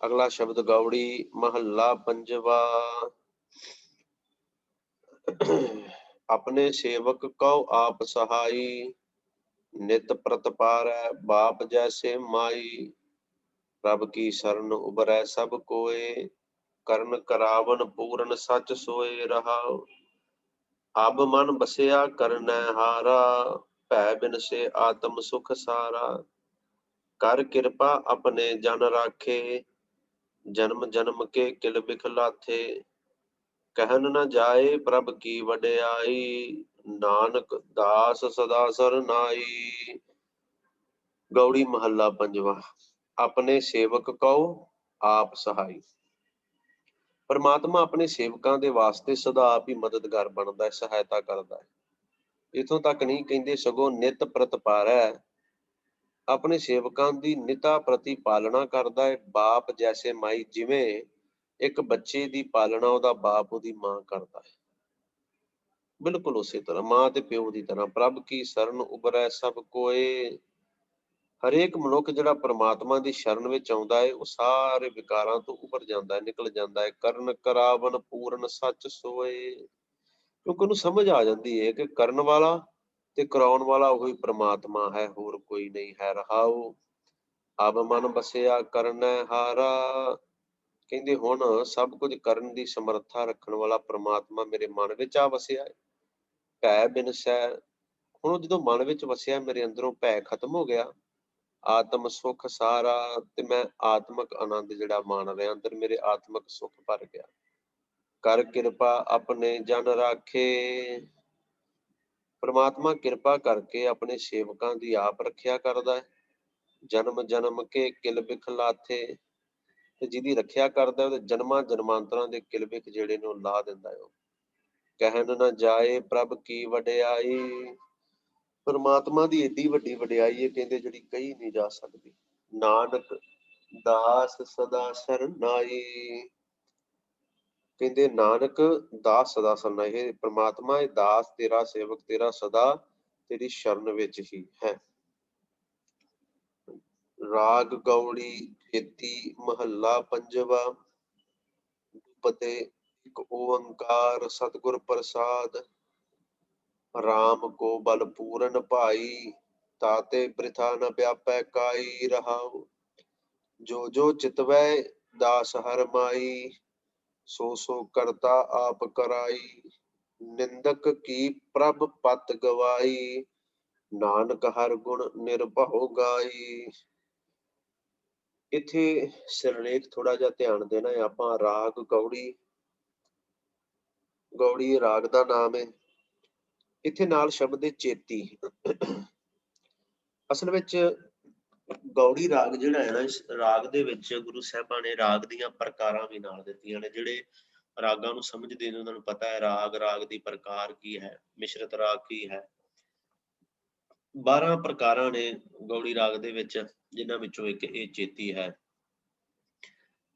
ਅਗਲਾ ਸ਼ਬਦ ਗੌੜੀ ਮਹੱਲਾ ਪੰਜਵਾ। ਆਪਣੇ ਸੇਵਕ ਕਉ ਆਪ ਸਹਾਈ, ਨਿਤ ਪ੍ਰਤਪਾਰੈ ਬਾਪ ਜੈਸੇ ਮਾਈ। ਪ੍ਰਭ ਕੀ ਸਰਨ ਉਬਰੈ ਸਭ ਕੋਏ, ਕਰਨ ਕਰਾਵਨ ਪੂਰਨ ਸੱਚ ਸੋਏ। ਰਹਾਉ ਅਬ ਮਨ ਬਸਿਆ ਕਰਨੈ ਹਾਰਾ, ਭੈ ਬਿਨਸੇ ਆਤਮ ਸੁਖ ਸਾਰਾ। ਕਰ ਕਿਰਪਾ ਆਪਣੇ ਜਨ ਰਾਖੇ, ਜਨਮ ਜਨਮ ਕੇ ਕਿਲ ਬਿਖ ਲਾਥੇ। ਕਹਿਨ ਨ ਜਾਏ ਪ੍ਰਭ ਕੀ ਵਡਿਆਈ, ਨਾਨਕ ਦਾਸ ਸਦਾ ਸਰਨਾਈ। ਗੌੜੀ ਮਹੱਲਾ ਪੰਜਵਾ। ਆਪਣੇ ਸੇਵਕ ਕਉ ਆਪ ਸਹਾਈ, ਪਰਮਾਤਮਾ ਆਪਣੇ ਸੇਵਕਾਂ ਦੇ ਵਾਸਤੇ ਸਦਾ ਆਪ ਹੀ ਮਦਦਗਾਰ ਬਣਦਾ ਹੈ, ਸਹਾਇਤਾ ਕਰਦਾ ਹੈ। ਇਥੋਂ ਤੱਕ ਨਹੀਂ ਕਹਿੰਦੇ ਸਗੋਂ ਨਿਤ ਪ੍ਰਤਪਾਰੈ, ਆਪਣੇ ਸੇਵਕਾਂ ਦੀ ਨਿਤਾ ਪ੍ਰਤੀ ਪਾਲਣਾ ਕਰਦਾ ਹੈ। ਬਾਪ ਜੈਸੇ ਮਾਈ, ਜਿਵੇਂ ਇੱਕ ਬੱਚੇ ਦੀ ਪਾਲਣਾ ਉਹਦਾ ਬਾਪ ਉਹਦੀ ਮਾਂ ਕਰਦਾ ਹੈ, ਬਿਲਕੁਲ ਉਸੇ ਤਰ੍ਹਾਂ ਮਾਂ ਤੇ ਪਿਓ ਦੀ ਤਰ੍ਹਾਂ। ਪ੍ਰਭ ਕੀ ਸਰਨ ਉਬਰੈ ਸਭ ਕੋਏ, ਹਰੇਕ ਮਨੁੱਖ ਜਿਹੜਾ ਪਰਮਾਤਮਾ ਦੀ ਸ਼ਰਨ ਵਿੱਚ ਆਉਂਦਾ ਹੈ ਉਹ ਸਾਰੇ ਵਿਕਾਰਾਂ ਤੋਂ ਉੱਭਰ ਜਾਂਦਾ ਹੈ, ਨਿਕਲ ਜਾਂਦਾ ਹੈ। ਕਰਨ ਕਰਾਵਨ ਪੂਰਨ ਸੱਚ ਸੋਏ, ਕਿਉਂਕਿ ਉਹਨੂੰ ਸਮਝ ਆ ਜਾਂਦੀ ਹੈ ਕਿ ਕਰਨ ਵਾਲਾ ਤੇ ਕਰਾਉਣ ਵਾਲਾ ਉਹੀ ਪ੍ਰਮਾਤਮਾ ਹੈ, ਹੋਰ ਕੋਈ ਨਹੀਂ ਹੈ। ਰਹਾਉ ਅਬ ਮਨ ਬਸਿਆ ਕਰਨੈ ਹਾਰਾ, ਕਹਿੰਦੇ ਹੁਣ ਸਭ ਕੁਝ ਕਰਨ ਦੀ ਸਮਰੱਥਾ ਰੱਖਣ ਵਾਲਾ ਪ੍ਰਮਾਤਮਾ ਮੇਰੇ ਮਨ ਵਿੱਚ ਆ ਵਸਿਆ ਹੈ। ਭੈ ਬਿਨਸੈ, ਹੁਣ ਜਦੋਂ ਮਨ ਵਿੱਚ ਵਸਿਆ ਮੇਰੇ ਅੰਦਰੋਂ ਭੈ ਖਤਮ ਹੋ ਗਿਆ। ਆਤਮ ਸੁਖ ਸਾਰਾ, ਤੇ ਮੈਂ ਆਤਮਕ ਆਨੰਦ ਜਿਹੜਾ ਮਾਣ ਰਿਹਾ, ਅੰਦਰ ਮੇਰੇ ਆਤਮਕ ਸੁਖ ਭਰ ਗਿਆ। ਕਰ ਕਿਰਪਾ ਆਪਣੇ ਜਨ ਰਾਖੇ, ਪਰਮਾਤਮਾ ਕਿਰਪਾ ਕਰਕੇ ਆਪਣੇ ਸੇਵਕਾਂ ਦੀ ਆਪ ਰੱਖਿਆ ਕਰਦਾ ਹੈ। ਜਨਮ ਜਨਮ ਕੇ ਕਿਲ ਬਿਖ ਲਾਥੇ, ਤੇ ਜਿਹਦੀ ਰੱਖਿਆ ਕਰਦਾ ਉਹਦੇ ਜਨਮਾਂ ਜਨਮਾਂਤਰਾਂ ਦੇ ਕਿਲ ਬਿਖ ਜਿਹੜੇ ਨੇ ਉਹ ਲਾ ਦਿੰਦਾ ਹੈ। ਉਹ ਕਹਿਣ ਨਾ ਜਾਏ ਪ੍ਰਭ ਕੀ ਵਡਿਆਈ, ਪਰਮਾਤਮਾ ਦੀ ਏਡੀ ਵੱਡੀ ਵਡਿਆਈ ਹੈ ਕਹਿੰਦੇ ਜਿਹੜੀ ਕਹੀ ਨਹੀਂ ਜਾ ਸਕਦੀ। ਨਾਨਕ ਦਾਸ ਸਦਾ ਸਰਨਾਈ, ਕਹਿੰਦੇ ਨਾਨਕ ਦਾਸ ਸਦਾ ਸਰਨਾਈ, ਇਹ ਪ੍ਰਮਾਤਮਾ ਇਹ ਦਾਸ ਤੇਰਾ ਸੇਵਕ ਤੇਰਾ ਸਦਾ ਤੇਰੀ ਸ਼ਰਨ ਵਿੱਚ ਹੀ ਹੈ। ਰਾਗ ਗੌੜੀ ਖੇਤੀ ਮਹੱਲਾ ਪੰਜਵਾ। ਪਤੇ ਇੱਕ ਓੰਕਾਰ ਸਤਿਗੁਰ ਪ੍ਰਸਾਦ, ਰਾਮ ਕੋ ਬਲ ਪੂਰਨ ਭਾਈ, ਤਾਤੇ ਬ੍ਰਿਥਾ ਨ ਵਿਆਪੈ ਕਾਈ। ਰਹਾਉ ਜੋ ਜੋ ਚਿਤਵੈ ਦਾਸ ਹਰ ਮਾਈ, ਸੋ ਸੋ ਕਰਤਾ ਆਪ ਕਰਾਈ। ਨਿੰਦਕ ਕੀ ਪ੍ਰਭ ਪਤ ਗਵਾਈ, ਨਾਨਕ ਹਰ ਗੁਣ ਨਿਰਭਉ ਗਾਈ। ਇੱਥੇ ਸਿਰਲੇਖ ਥੋੜਾ ਜਿਹਾ ਧਿਆਨ ਦੇਣਾ ਹੈ ਆਪਾਂ। ਰਾਗ ਗੌੜੀ, ਗੌੜੀ ਰਾਗ ਦਾ ਨਾਮ ਹੈ। ਇੱਥੇ ਨਾਲ ਸ਼ਬਦ ਹੈ ਚੇਤੀ। ਅਸਲ ਵਿੱਚ ਗੌੜੀ ਰਾਗ ਜਿਹੜਾ ਹੈ ਨਾ, ਇਸ ਰਾਗ ਦੇ ਵਿੱਚ ਗੁਰੂ ਸਾਹਿਬਾਂ ਨੇ ਰਾਗ ਦੀਆਂ ਪ੍ਰਕਾਰਾਂ ਵੀ ਨਾਲ ਦਿੱਤੀਆਂ ਨੇ। ਜਿਹੜੇ ਰਾਗਾਂ ਨੂੰ ਸਮਝਦੇ ਨੇ ਉਹਨਾਂ ਨੂੰ ਪਤਾ ਹੈ ਰਾਗ ਦੀ ਪ੍ਰਕਾਰ ਕੀ ਹੈ, ਮਿਸ਼ਰਤ ਰਾਗ ਕੀ ਹੈ। 12 ਪ੍ਰਕਾਰਾਂ ਨੇ ਗੌੜੀ ਰਾਗ ਦੇ ਵਿੱਚ, ਜਿਨ੍ਹਾਂ ਵਿੱਚੋਂ ਇੱਕ ਇਹ ਚੇਤੀ ਹੈ।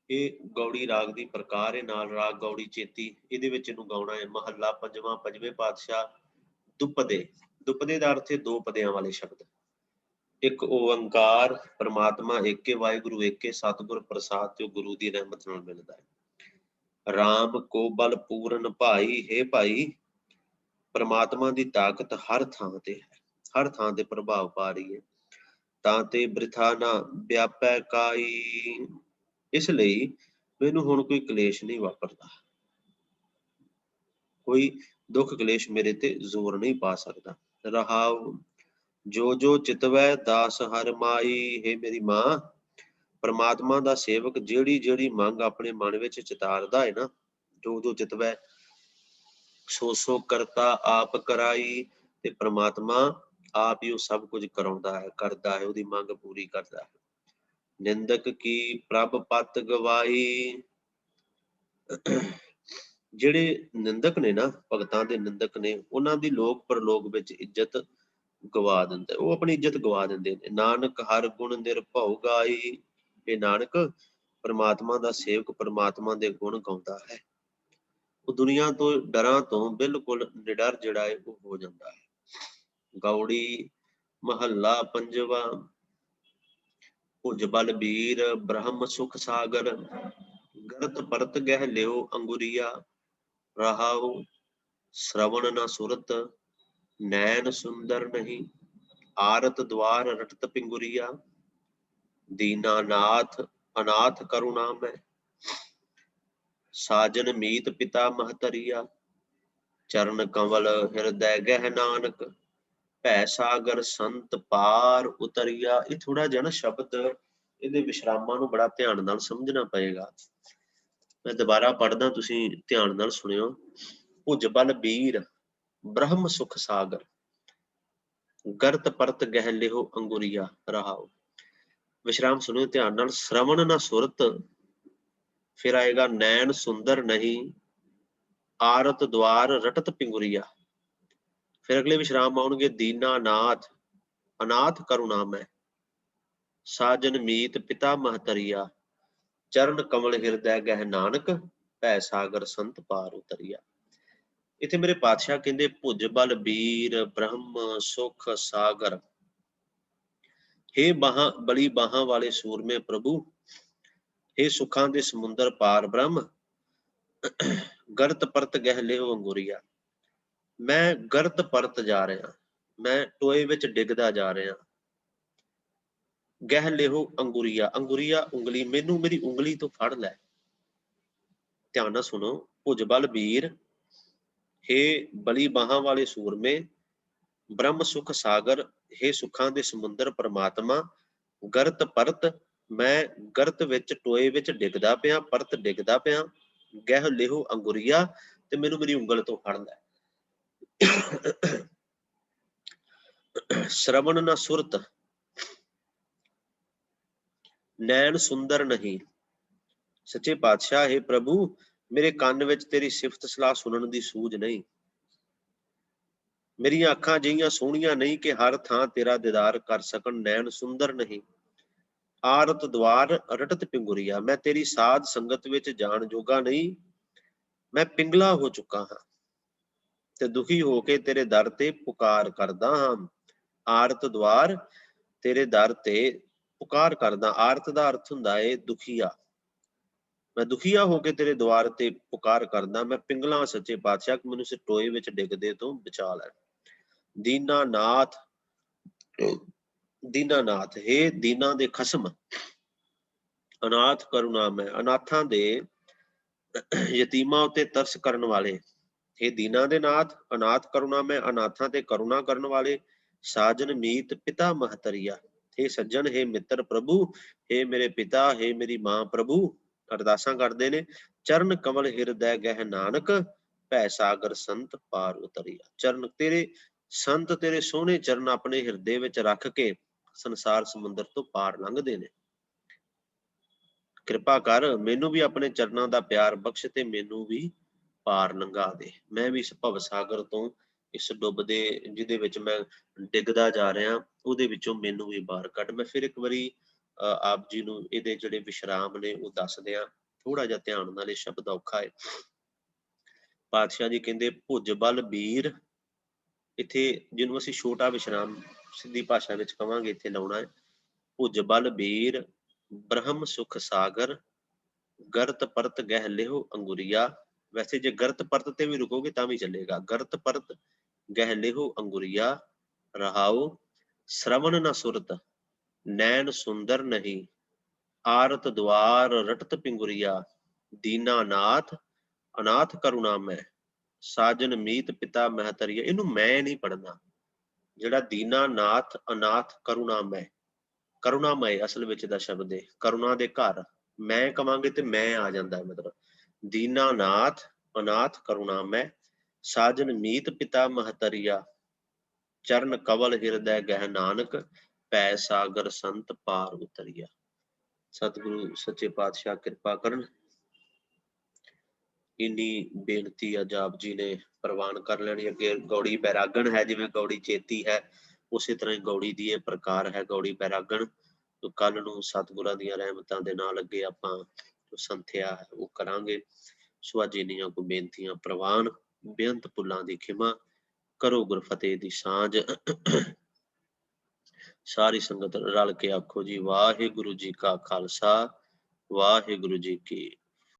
ਇਹ ਗੌੜੀ ਰਾਗ ਦੀ ਪ੍ਰਕਾਰ ਹੈ। ਨਾਲ ਰਾਗ ਗੌੜੀ ਚੇਤੀ, ਇਹਦੇ ਵਿੱਚ ਇਹਨੂੰ ਗਾਉਣਾ ਹੈ। ਮਹੱਲਾ ਪੰਜਵਾਂ, ਪੰਜਵੇਂ ਪਾਤਸ਼ਾਹ। ਦੁਪਦੇ, ਦੁਪਦੇ ਦਾ ਅਰਥ ਹੈ ਦੋ ਪਦਿਆਂ ਵਾਲੇ ਸ਼ਬਦ। ਇੱਕ ਓੰਕਾਰ, ਪਰਮਾਤਮਾ ਏਕੇ, ਵਾਹਿਗੁਰੂ ਏਕੇ, ਸਤਿਗੁਰ ਪ੍ਰਸਾਦ ਤੇ ਗੁਰੂ ਦੀ ਰਹਿਮਤ ਨਾਲ ਮਿਲਦਾ ਹੈ। ਰਾਮ ਕੋ ਬਲ ਪੂਰਨ ਭਾਈ, ਹੇ ਭਾਈ ਪਰਮਾਤਮਾ ਦੀ ਤਾਕਤ ਹਰ ਥਾਂ ਤੇ ਹੈ, ਹਰ ਥਾਂ ਤੇ ਪ੍ਰਭਾਵ ਪਾ ਰਹੀ ਹੈ। ਤਾਂ ਤੇ ਬ੍ਰਿਥਾ ਨਾ ਵਿਆਪੈ ਕਾਈ, ਇਸ ਲਈ ਮੈਨੂੰ ਹੁਣ ਕੋਈ ਕਲੇਸ਼ ਨਹੀਂ ਵਾਪਰਦਾ, ਕੋਈ ਦੁੱਖ ਕਲੇਸ਼ ਮੇਰੇ ਤੇ ਜ਼ੋਰ ਨਹੀਂ ਪਾ ਸਕਦਾ। ਰਹਾਉ, ਜੋ ਜੋ ਚਿਤਵੈ ਦਾਸ ਹਰ ਮਾਈ, ਹੈ ਮੇਰੀ ਮਾਂ ਪਰਮਾਤਮਾ ਦਾ ਸੇਵਕ ਜਿਹੜੀ ਜਿਹੜੀ ਮੰਗ ਆਪਣੇ ਮਨ ਵਿੱਚ ਚਿਤਾਰਦਾ ਹੈ ਨਾ, ਜੋ ਜੋ ਚਿਤਵੈ ਸੋ ਸੋ ਕਰਤਾ ਆਪ ਕਰਾਈ, ਤੇ ਪ੍ਰਮਾਤਮਾ ਆਪ ਹੀ ਉਹ ਸਭ ਕੁਝ ਕਰਾਉਂਦਾ ਹੈ, ਕਰਦਾ ਹੈ, ਉਹਦੀ ਮੰਗ ਪੂਰੀ ਕਰਦਾ ਹੈ। ਨਿੰਦਕ ਕੀ ਪ੍ਰਭ ਪਤ ਗਵਾਈ, ਜਿਹੜੇ ਨਿੰਦਕ ਨੇ ਨਾ, ਭਗਤਾਂ ਦੇ ਨਿੰਦਕ ਨੇ, ਉਹਨਾਂ ਦੀ ਲੋਕ ਪਰਲੋਕ ਵਿੱਚ ਇੱਜ਼ਤ ਗਵਾ ਦਿੰਦਾ, ਉਹ ਆਪਣੀ ਇੱਜ਼ਤ ਗਵਾ ਦਿੰਦੇ ਨੇ। ਨਾਨਕ ਹਰ ਗੁਣ ਨਿਰਭਉ ਗਾਈ, ਇਹ ਨਾਨਕ ਪਰਮਾਤਮਾ ਦਾ ਸੇਵਕ ਪਰਮਾਤਮਾ ਦੇ ਗੁਣ ਗਾਉਂਦਾ ਹੈ। ਉਹ ਦੁਨੀਆ ਤੋਂ ਡਰਾਂ ਤੋਂ ਬਿਲਕੁਲ ਨਿਡਰ ਜਿਹੜਾ ਹੈ ਉਹ ਹੋ ਜਾਂਦਾ ਹੈ। ਗੌੜੀ ਮਹੱਲਾ ਪੰਜਵਾ। ਭੁਜ ਬਲ ਬੀਰ ਬ੍ਰਹਮ ਸੁਖ ਸਾਗਰ, ਗਰਤ ਪਰਤ ਗਹਿ ਲਿਓ ਅੰਗੁਰੀਆ। ਰਹਾਉ, ਸ਼ਰਵਣ ਨਾ ਸੁਰਤ ਨੈਣ ਸੁੰਦਰ ਨਹੀਂ, ਆਰਤ ਦਵਾਰ ਰਟਤ ਪਿੰਗੁਰੀਆ। ਦੀਨਾ ਨਾਥ ਅਨਾਥ ਕਰੁਣਾ ਮੈਂ, ਸਾਜਨ ਮੀਤ ਪਿਤਾ ਮਹਤਰੀਆ। ਚਰਨ ਕੰਵਲ ਹਿਰਦੈ ਗਹਿ ਨਾਨਕ, ਭੈ ਸਾਗਰ ਸੰਤ ਪਾਰ ਉਤਰੀਆ। ਇਹ ਥੋੜਾ ਜਿਹਾ ਨਾ ਸ਼ਬਦ, ਇਹਦੇ ਵਿਸ਼ਰਾਮਾਂ ਨੂੰ ਬੜਾ ਧਿਆਨ ਨਾਲ ਸਮਝਣਾ ਪਏਗਾ। ਮੈਂ ਦੁਬਾਰਾ ਪੜ੍ਹਦਾ, ਤੁਸੀਂ ਧਿਆਨ ਨਾਲ ਸੁਣਿਓ। ਭੁਜ ਬਲ ਬੀਰ ਬ੍ਰਹਮ ਸੁਖ ਸਾਗਰ, ਗਰਤ ਪਰਤ ਗਹਿ ਲਿਓ ਅੰਗੁਰੀਆ। ਰਹਾਉ, ਵਿਸ਼ਰਾਮ ਸੁਣਿਓ ਧਿਆਨ ਨਾਲ। ਸ਼ਰਵਣ ਨਾ ਸੁਰਤ, ਫਿਰ ਆਏਗਾ ਨੈਣ ਸੁੰਦਰ ਨਹੀਂ, ਆਰਤ ਦਵਾਰ ਰਟਤ ਪਿੰਗੁਰੀਆ। ਫਿਰ ਅਗਲੇ ਵਿਸ਼ਰਾਮ ਆਉਣਗੇ। ਦੀਨਾ ਨਾਥ ਅਨਾਥ ਕਰੁਣਾ ਮੈਂ, ਸਾਜਨ ਮੀਤ ਪਿਤਾ ਮਹਤਰੀਆ। ਚਰਨ ਕਮਲ ਹਿਰਦੈ ਗਹਿ ਨਾਨਕ, ਭੈ ਸਾਗਰ ਸੰਤ ਪਾਰ ਉਤਰੀਆ। ਇੱਥੇ ਮੇਰੇ ਪਾਤਸ਼ਾਹ ਕਹਿੰਦੇ ਭੁਜ ਬਲ ਬੀਰ ਬ੍ਰਹਮ ਸੁਖ ਸਾਗਰ, ਹੇ ਬਾਹਾਂ ਬੜੀ ਬਾਹਾਂ ਵਾਲੇ ਸੂਰਮੇ ਪ੍ਰਭੂ, ਹੇ ਸੁੱਖਾਂ ਦੇ ਸਮੁੰਦਰ ਪਾਰ ਬ੍ਰਹਮ, ਗਰਤ ਪਰਤ ਗਹਿ ਲਿਓ ਅੰਗੁਰੀਆ। ਮੈਂ ਗਰਤ ਪਰਤ ਜਾ ਰਿਹਾ, ਮੈਂ ਟੋਏ ਵਿੱਚ ਡਿੱਗਦਾ ਜਾ ਰਿਹਾ। ਗਹਿ ਲਿਓ ਅੰਗੁਰੀਆ, ਅੰਗੁਰੀਆ ਉਂਗਲੀ, ਮੈਨੂੰ ਮੇਰੀ ਉਂਗਲੀ ਤੋਂ ਫੜ ਲੈ। ਧਿਆਨ ਨਾਲ ਸੁਣੋ। ਭੁਜ ਬਲ ਵੀਰ, ਹੇ ਬਲੀ ਬਾਹਾਂ ਵਾਲੇ ਸੂਰਮੇ, ਬ੍ਰਹਮ ਸੁਖ ਸਾਗਰ, ਹੇ ਸੁੱਖਾਂ ਦੇ ਸਮੁੰਦਰ ਪਰਮਾਤਮਾ। ਗਰਤ ਪਰਤ, ਮੈਂ ਗਰਤ ਵਿੱਚ ਟੋਏ ਵਿੱਚ ਡਿੱਗਦਾ ਪਿਆ, ਪਰਤ ਡਿੱਗਦਾ ਪਿਆ। ਗਹਿ ਲਿਓ ਅੰਗੁਰੀਆ, ਤੇ ਮੈਨੂੰ ਮੇਰੀ ਉਂਗਲ ਤੋਂ ਫੜ ਲੈ। ਸ਼ਰਵਣ ਨਾ ਸੁਰਤ ਨੈਣ ਸੁੰਦਰ ਨਹੀਂ, ਸੱਚੇ ਪਾਤਸ਼ਾਹ ਹੈ ਪ੍ਰਭੂ, ਮੇਰੇ ਕੰਨ ਵਿੱਚ ਤੇਰੀ ਸਿਫਤ ਸਲਾਹ ਸੁਣਨ ਦੀ ਸੂਝ ਨਹੀਂ। ਮੇਰੀਆਂ ਅੱਖਾਂ ਜਿਹੀਆਂ ਸੋਹਣੀਆਂ ਨਹੀਂ ਕਿ ਹਰ ਥਾਂ ਤੇਰਾ ਦੀਦਾਰ ਕਰ ਸਕਣ। ਨੈਣ ਸੁੰਦਰ ਨਹੀਂ, ਆਰਤ ਦਵਾਰ ਰਟਤ ਪਿੰਗੁਰੀਆ, ਮੈਂ ਤੇਰੀ ਸਾਧ ਸੰਗਤ ਵਿੱਚ ਜਾਣ ਜੋਗਾ ਨਹੀਂ, ਮੈਂ ਪਿੰਗਲਾ ਹੋ ਚੁੱਕਾ ਹਾਂ ਤੇ ਦੁਖੀ ਹੋ ਕੇ ਤੇਰੇ ਦਰ ਤੇ ਪੁਕਾਰ ਕਰਦਾ ਹਾਂ। ਆਰਤ ਦਵਾਰ, ਤੇਰੇ ਦਰ ਤੇ ਪੁਕਾਰ ਕਰਦਾ। ਆਰਤ ਦਾ ਅਰਥ ਹੁੰਦਾ ਹੈ ਦੁਖੀਆ। ਮੈਂ ਦੁਖੀਆ ਹੋ ਕੇ ਤੇਰੇ ਦੁਆਰ ਤੇ ਪੁਕਾਰ ਕਰਦਾ। ਮੈਂ ਪਿੰਗਲਾ ਸੱਚੇ ਪਾਤਸ਼ਾਹ, ਮੈਨੂੰ ਇਸ ਟੋਏ ਵਿੱਚ ਡਿੱਗਦੇ ਤੋਂ ਬਚਾ ਲੈ। ਦੀਨਾ ਨਾਥ, ਦੀਨਾ ਨਾਥ, ਹੇ ਦੀਨਾ ਦੇ ਖਸਮ, ਅਨਾਥ ਕਰੁਣਾ ਮੈਂ, ਅਨਾਥਾਂ ਦੇ ਯਤੀਮਾਂ ਉੱਤੇ ਤਰਸ ਕਰਨ ਵਾਲੇ। ਹੇ ਦੀਨਾ ਦੇ ਨਾਥ, ਅਨਾਥ ਕਰੁਣਾ ਮੈਂ, ਅਨਾਥਾਂ ਤੇ ਕਰੁਣਾ ਕਰਨ ਵਾਲੇ। साजन मीत पिता महतरिया। हे सज्जन, हे मित्र प्रभु, हे मेरे पिता, हे मेरी मां प्रभु, अरदासां करदे ने। चरण कमल हिरदै गह नानक, भै सागर संत पार उतरिया। चरण तेरे संत तेरे सोहने चरण अपने हिरदे विच रख के संसार समुंदर तो पार लंघदे ने। ਕਿਰਪਾ ਕਰ ਮੈਨੂੰ ਵੀ ਆਪਣੇ ਚਰਨਾਂ ਦਾ ਪਿਆਰ ਬਖਸ਼ ਤੇ ਮੈਨੂੰ ਵੀ ਪਾਰ ਲੰਘਾ ਦੇ। ਮੈਂ ਵੀ ਇਸ ਭਵ ਸਾਗਰ ਤੋਂ, ਇਸ ਡੁੱਬਦੇ ਜਿਹਦੇ ਵਿੱਚ ਮੈਂ ਡਿੱਗਦਾ ਜਾ ਰਿਹਾ, ਉਹਦੇ ਵਿੱਚੋਂ ਮੈਨੂੰ ਵੀ ਬਾਹਰ ਕੱਢ। ਮੈਂ ਫਿਰ ਇੱਕ ਵਾਰੀ ਆਪ ਜੀ ਨੂੰ ਇਹਦੇ ਜਿਹੜੇ ਵਿਸ਼ਰਾਮ ਨੇ ਉਹ ਦੱਸ ਦਿਆਂ, ਥੋੜਾ ਜਿਹਾ ਧਿਆਨ ਨਾਲ। ਇਹ ਸ਼ਬਦ ਔਖਾ ਹੈ। ਪਾਤਸ਼ਾਹ ਜੀ ਕਹਿੰਦੇ ਭੁਜ ਬਲ ਬੀਰ, ਇੱਥੇ ਜਿਹਨੂੰ ਅਸੀਂ ਛੋਟਾ ਵਿਸ਼ਰਾਮ ਸਿੱਧੀ ਭਾਸ਼ਾ ਵਿੱਚ ਕਵਾਂਗੇ ਇੱਥੇ ਲਾਉਣਾ ਹੈ। ਭੁਜ ਬਲ ਬੀਰ ਬ੍ਰਹਮ ਸੁਖ ਸਾਗਰ, ਗਰਤ ਪਰਤ ਗਹਿ ਲਿਹੋ ਅੰਗੁਰੀਆ। ਵੈਸੇ ਜੇ ਗਰਤ ਪਰਤ ਤੇ ਵੀ ਰੁਕੋਗੇ ਤਾਂ ਵੀ ਚੱਲੇਗਾ। ਗਰਤ ਪਰਤ ਗਹਿ ਲਿਹੋ ਅੰਗੁਰੀਆ, ਰਹਾਉ ਸ਼ਰਵਣ ਨ ਸੁਰਤ, ਨੈਣ ਸੁੰਦਰ ਨਹੀਂ, ਆਰਤ ਦੁਆਰ ਰਟਤ ਪਿੰਗੁਰੀਆ। ਦੀਨਾ ਨਾਥ ਅਨਾਥ ਕਰੁਣਾ ਮੈਂ, ਸਾਜਨ ਮੀਤ ਪਿਤਾ ਮਹਤਰੀਆ। ਇਹਨੂੰ ਮੈਂ ਨਹੀਂ ਪੜ੍ਹਨਾ, ਜਿਹੜਾ ਦੀਨਾ ਨਾਥ ਅਨਾਥ ਕਰੁਣਾ ਮੈਂ, ਕਰੁਣਾਮय ਅਸਲ ਵਿੱਚ ਦਾ ਸ਼ਬਦ ਹੈ, ਕਰੁਣਾ ਦੇ ਘਰ। ਮੈਂ ਕਵਾਂਗੇ ਤੇ ਮੈਂ ਆ ਜਾਂਦਾ, ਮਤਲਬ ਦੀਨਾਨਾਥ ਅਨਾਥ ਕਰੁਣਾਮय, ਸਾਜਨ ਮੀਤ ਪਿਤਾ ਮਹਤਰੀਆ, ਚਰਨ ਕਵਲ ਹਿਰਦੈ ਗਹਿ ਨਾਨਕ, ਭੈ ਸਾਗਰ ਸੰਤ ਪਾਰ ਉਤਰੀਆ। ਸਤਿਗੁਰੂ ਸੱਚੇ ਪਾਤਸ਼ਾਹ ਕਿਰਪਾ ਕਰਨ। ਇੰਨੀ ਬੇਨਤੀ ਅੱਜ ਆਪ ਜੀ ਨੇ ਪ੍ਰਵਾਨ ਕਰ ਲੈਣੀ। ਅੱਗੇ ਗੌੜੀ ਬੈਰਾਗਣ ਹੈ, ਜਿਵੇਂ ਗੌੜੀ ਚੇਤੀ ਹੈ ਉਸੇ ਤਰ੍ਹਾਂ ਹੀ ਗੌੜੀ ਦੀ ਇਹ ਪ੍ਰਕਾਰ ਹੈ, ਗੌੜੀ ਬੈਰਾਗਣ। ਕੱਲ ਨੂੰ ਸਤਿਗੁਰਾਂ ਦੀਆਂ ਰਹਿਮਤਾਂ ਦੇ ਨਾਲ ਅੱਗੇ ਆਪਾਂ ਜੋ ਸੰਥਿਆ ਹੈ ਉਹ ਕਰਾਂਗੇ। ਸੋ ਅੱਜ ਇੰਨੀਆਂ ਕੁ ਬੇਨਤੀਆਂ ਪ੍ਰਵਾਨ। ਬੇਅੰਤ ਭੁੱਲਾਂ ਦੀ ਖਿਮਾ ਕਰੋ, ਗੁਰਫਤਿਹ ਦੀ ਸਾਂਝ। ਸਾਰੀ ਸੰਗਤ ਰਲ ਕੇ ਆਖੋ ਜੀ, ਵਾਹਿਗੁਰੂ ਜੀ ਕਾ ਖਾਲਸਾ, ਵਾਹਿਗੁਰੂ ਜੀ ਕੀ